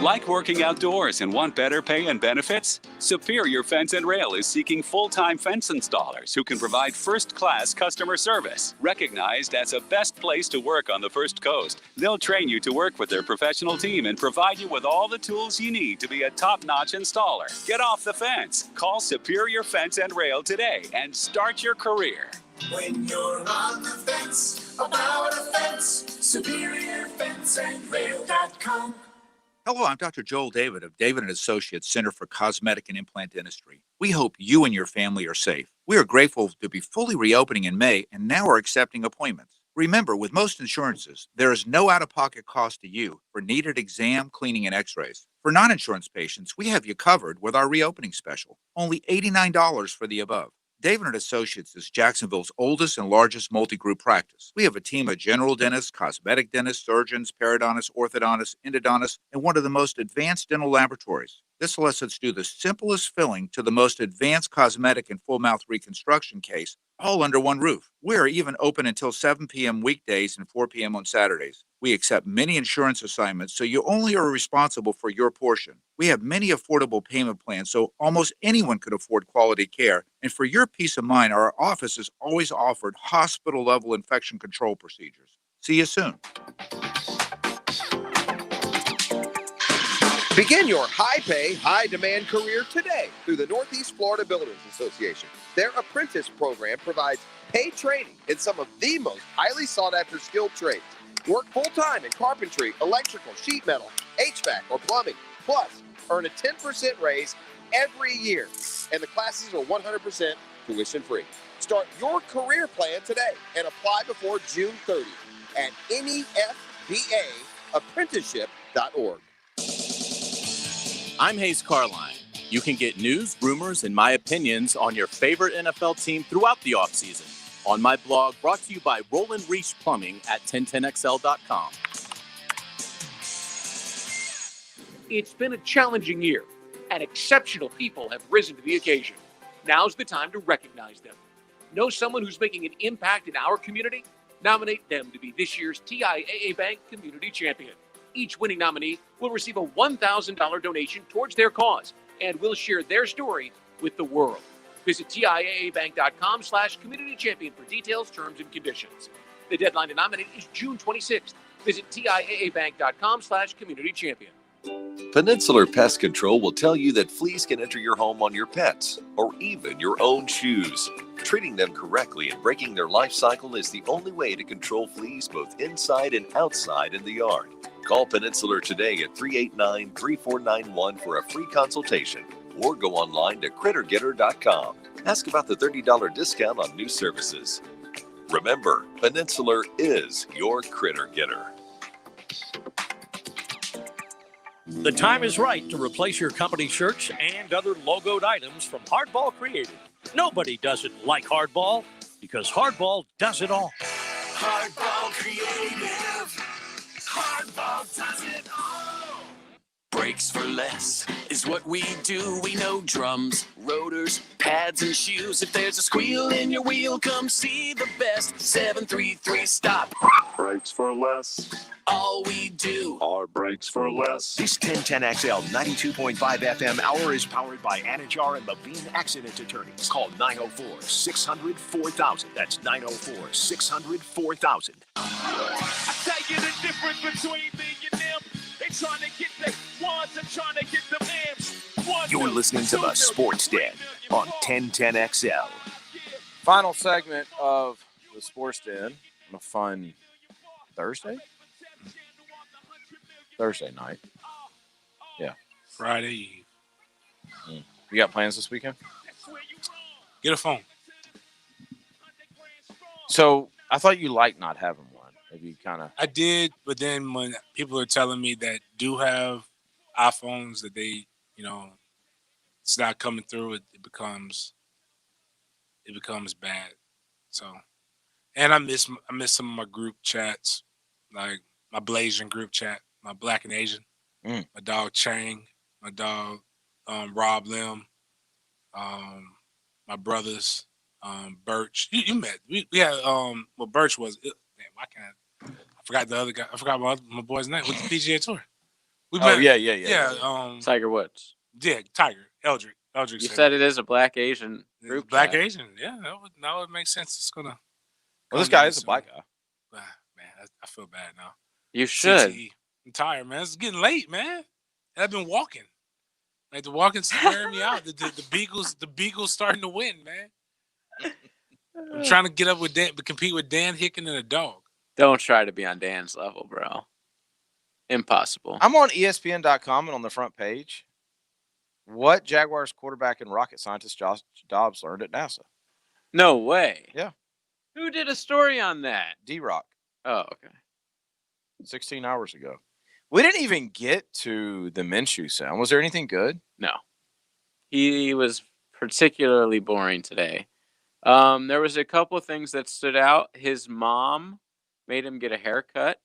Like working outdoors and want better pay and benefits? Superior Fence and Rail is seeking full-time fence installers who can provide first-class customer service. Recognized as a best place to work on the First Coast, they'll train you to work with their professional team and provide you with all the tools you need to be a top-notch installer. Get off the fence. Call Superior Fence and Rail today and start your career. When you're on the fence about a fence, SuperiorFenceandRail.com. Hello, I'm Dr. Joel David of David & Associates Center for Cosmetic and Implant Dentistry. We hope you and your family are safe. We are grateful to be fully reopening in May and now are accepting appointments. Remember, with most insurances, there is no out-of-pocket cost to you for needed exam, cleaning, and x-rays. For non-insurance patients, we have you covered with our reopening special, only $89 for the above. David & Associates is Jacksonville's oldest and largest multi-group practice. We have a team of general dentists, cosmetic dentists, surgeons, periodontists, orthodontists, endodontists, and one of the most advanced dental laboratories. This lets us do the simplest filling to the most advanced cosmetic and full mouth reconstruction case, all under one roof. We are even open until 7 p.m. weekdays and 4 p.m. on Saturdays. We accept many insurance assignments, so you only are responsible for your portion. We have many affordable payment plans, so almost anyone could afford quality care. And for your peace of mind, our office has always offered hospital-level infection control procedures. See you soon. Begin your high-pay, high-demand career today through the Northeast Florida Builders Association. Their apprentice program provides paid training in some of the most highly sought-after skilled trades. Work full-time in carpentry, electrical, sheet metal, HVAC, or plumbing. Plus, earn a 10% raise every year. And the classes are 100% tuition-free. Start your career plan today and apply before June 30th at NEFBAapprenticeship.org. I'm Hayes Carline. You can get news, rumors, and my opinions on your favorite NFL team throughout the offseason on my blog brought to you by Roland Reach Plumbing at 1010XL.com. It's been a challenging year, and exceptional people have risen to the occasion. Now's the time to recognize them. Know someone who's making an impact in our community? Nominate them to be this year's TIAA Bank Community Champion. Each winning nominee will receive a $1,000 donation towards their cause, and will share their story with the world. Visit TIAABank.com/community champion for details, terms, and conditions. The deadline to nominate is June 26th. Visit TIAABank.com/community champion. Peninsular Pest Control will tell you that fleas can enter your home on your pets or even your own shoes. Treating them correctly and breaking their life cycle is the only way to control fleas both inside and outside in the yard. Call Peninsular today at 389-3491 for a free consultation or go online to crittergetter.com. Ask about the $30 discount on new services. Remember, Peninsular is your critter getter. The time is right to replace your company shirts and other logoed items from Hardball Creative. Nobody does it like Hardball because Hardball does it all. Hardball Creative. Hardball does it all. Brakes for less is what we do. We know drums, rotors, pads, and shoes. If there's a squeal in your wheel, come see the best. 733 Stop. Brakes for less. All we do are brakes for less. This 1010XL 92.5 FM hour is powered by Anajar and Levine Accident Attorneys. Call 904-600-4000. That's 904-600-4000. I tell you the difference between me and them. They trying to get the ones and trying to get the M's. You're listening to the Sports Den on 1010XL. Final segment of the Sports Den on a fun Thursday. Thursday night. Yeah. Friday Eve. You got plans this weekend? Get a phone. So I thought you liked not having one. Have you kind of? I did, but then when people are telling me that do have iPhones that they, it's not coming through, it becomes bad. So, and I miss some of my group chats, like my Blasian group chat, my Black and Asian, my dog Chang, my dog Rob Lim, my brothers, Birch. You met. We had well, Birch was. Damn, I forgot the other guy. I forgot my boy's name with the PGA Tour. We met. Yeah. Tiger Woods. Yeah, Tiger Eldrick. You said it is a Black Asian group. Black chat. Asian. Yeah, that would make sense. It's gonna. Well, this guy is a black guy. Man, I feel bad now. You should. CTE. I'm tired, man. It's getting late, man. I've been walking. Like the walking's wearing me out. The Beagles starting to win, man. I'm trying to get up with Dan, but compete with Dan Hicken and a dog. Don't try to be on Dan's level, bro. Impossible. I'm on ESPN.com and on the front page, what Jaguars quarterback and rocket scientist Josh Dobbs learned at NASA. No way. Yeah. Who did a story on that? D-Rock. Oh, okay. 16 hours ago. We didn't even get to the Minshew sound. Was there anything good? No. He was particularly boring today. There was a couple of things that stood out. His mom made him get a haircut.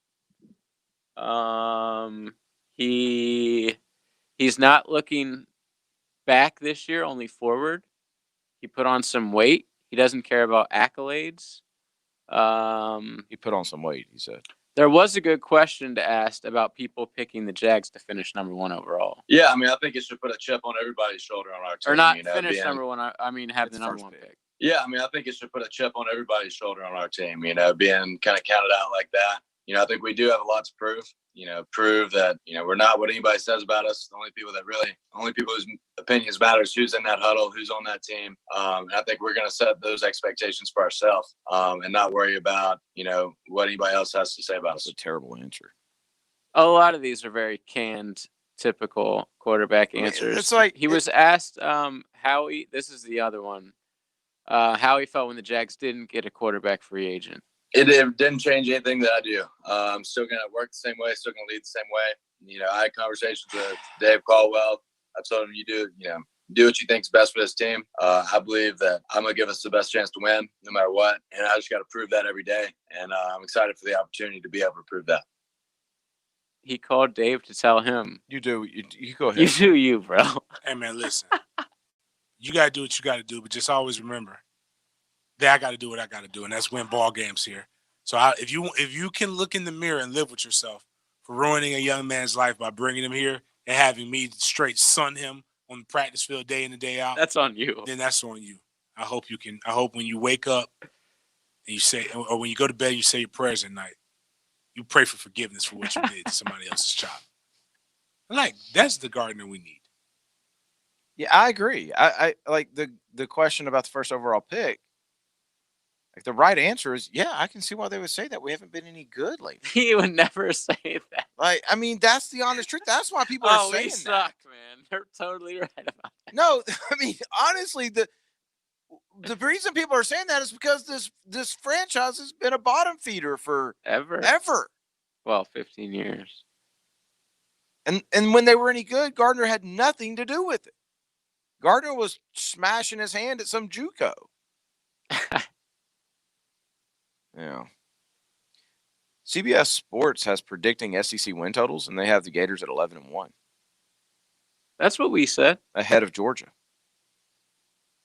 He's not looking back this year, only forward. He put on some weight. He doesn't care about accolades. He put on some weight, he said. There was a good question to ask about people picking the Jags to finish number 1 overall. Yeah, I mean, I think it should put a chip on everybody's shoulder on our team. Or not finish number 1. I mean, have the number 1 pick. Yeah, I mean, I think it should put a chip on everybody's shoulder on our team, being kind of counted out like that. I think we do have a lot to prove. Prove that, we're not what anybody says about us. The only people whose opinions matter is who's in that huddle, who's on that team. And I think we're going to set those expectations for ourselves and not worry about, what anybody else has to say about us. That's a terrible answer. A lot of these are very canned, typical quarterback answers. It's like he was asked how this is the other one, how he felt when the Jags didn't get a quarterback free agent. It didn't change anything that I do. I'm still going to work the same way, still going to lead the same way. I had conversations with Dave Caldwell. I told him, do what you think is best for this team. I believe that I'm going to give us the best chance to win no matter what. And I just got to prove that every day. And I'm excited for the opportunity to be able to prove that. He called Dave to tell him. You do. You go ahead. You do you, bro. Hey, man, listen. You got to do what you got to do, but just always remember that I got to do what I got to do, and that's win ball games here. So if you can look in the mirror and live with yourself for ruining a young man's life by bringing him here and having me straight sun him on the practice field day in and day out, that's on you. Then that's on you. I hope you can. I hope when you wake up and you say, or when you go to bed, you say your prayers at night. You pray for forgiveness for what you did to somebody else's child. Like that's the Gardner we need. Yeah, I agree. I like the question about the first overall pick. Like the right answer is, yeah, I can see why they would say that. We haven't been any good lately. He would never say that. Like, I mean, that's the honest truth. That's why people are saying we suck, man. They're totally right about that. No, I mean, honestly, the reason people are saying that is because this franchise has been a bottom feeder for ever. Well, 15 years. And when they were any good, Gardner had nothing to do with it. Gardner was smashing his hand at some JUCO. Yeah. CBS Sports has predicting SEC win totals, and they have the Gators at 11-1. That's what we said. Ahead of Georgia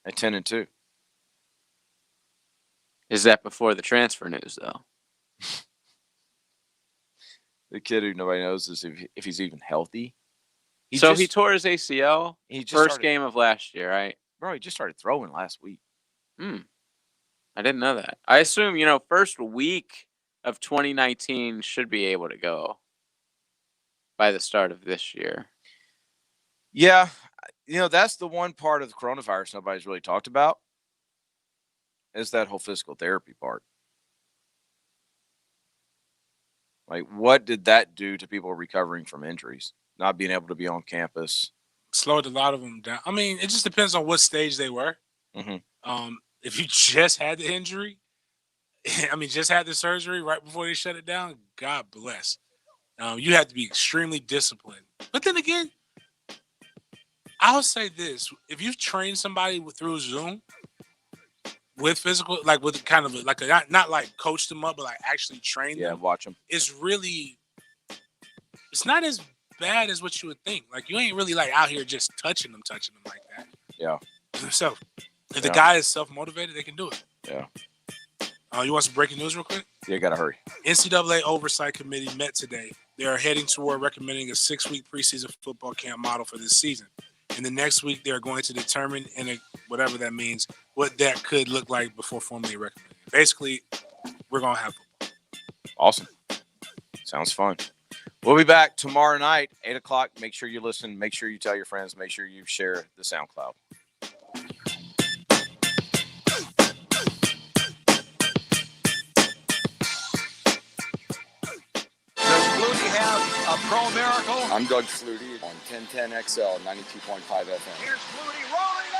at 10-2. Is that before the transfer news, though? The kid who nobody knows is if he's even healthy. He tore his ACL first game of last year, right? Bro, he just started throwing last week. I didn't know that. I assume, first week of 2019 should be able to go by the start of this year. Yeah. That's the one part of the coronavirus nobody's really talked about is that whole physical therapy part. Like, what did that do to people recovering from injuries? Not being able to be on campus. Slowed a lot of them down. I mean, it just depends on what stage they were. If you just had the injury, I mean, just had the surgery right before they shut it down, God bless. You have to be extremely disciplined. But then again, I'll say this. If you've trained somebody through Zoom with physical, like with kind of like not like coached them up, but like actually trained them. Watch them. It's not as bad as what you would think. Like, you ain't really like out here just touching them like that. Yeah. So if the guy is self-motivated, they can do it. Yeah. You want some breaking news real quick? Yeah, gotta hurry. NCAA Oversight Committee met today. They are heading toward recommending a 6-week preseason football camp model for this season. And the next week, they're going to determine, whatever that means, what that could look like before formally recommending. Basically, we're going to have football. Awesome. Sounds fun. We'll be back tomorrow night, 8 o'clock. Make sure you listen. Make sure you tell your friends. Make sure you share the SoundCloud. A pro miracle. I'm Doug Flutie on 1010 XL 92.5 FM. Here's Flutie rolling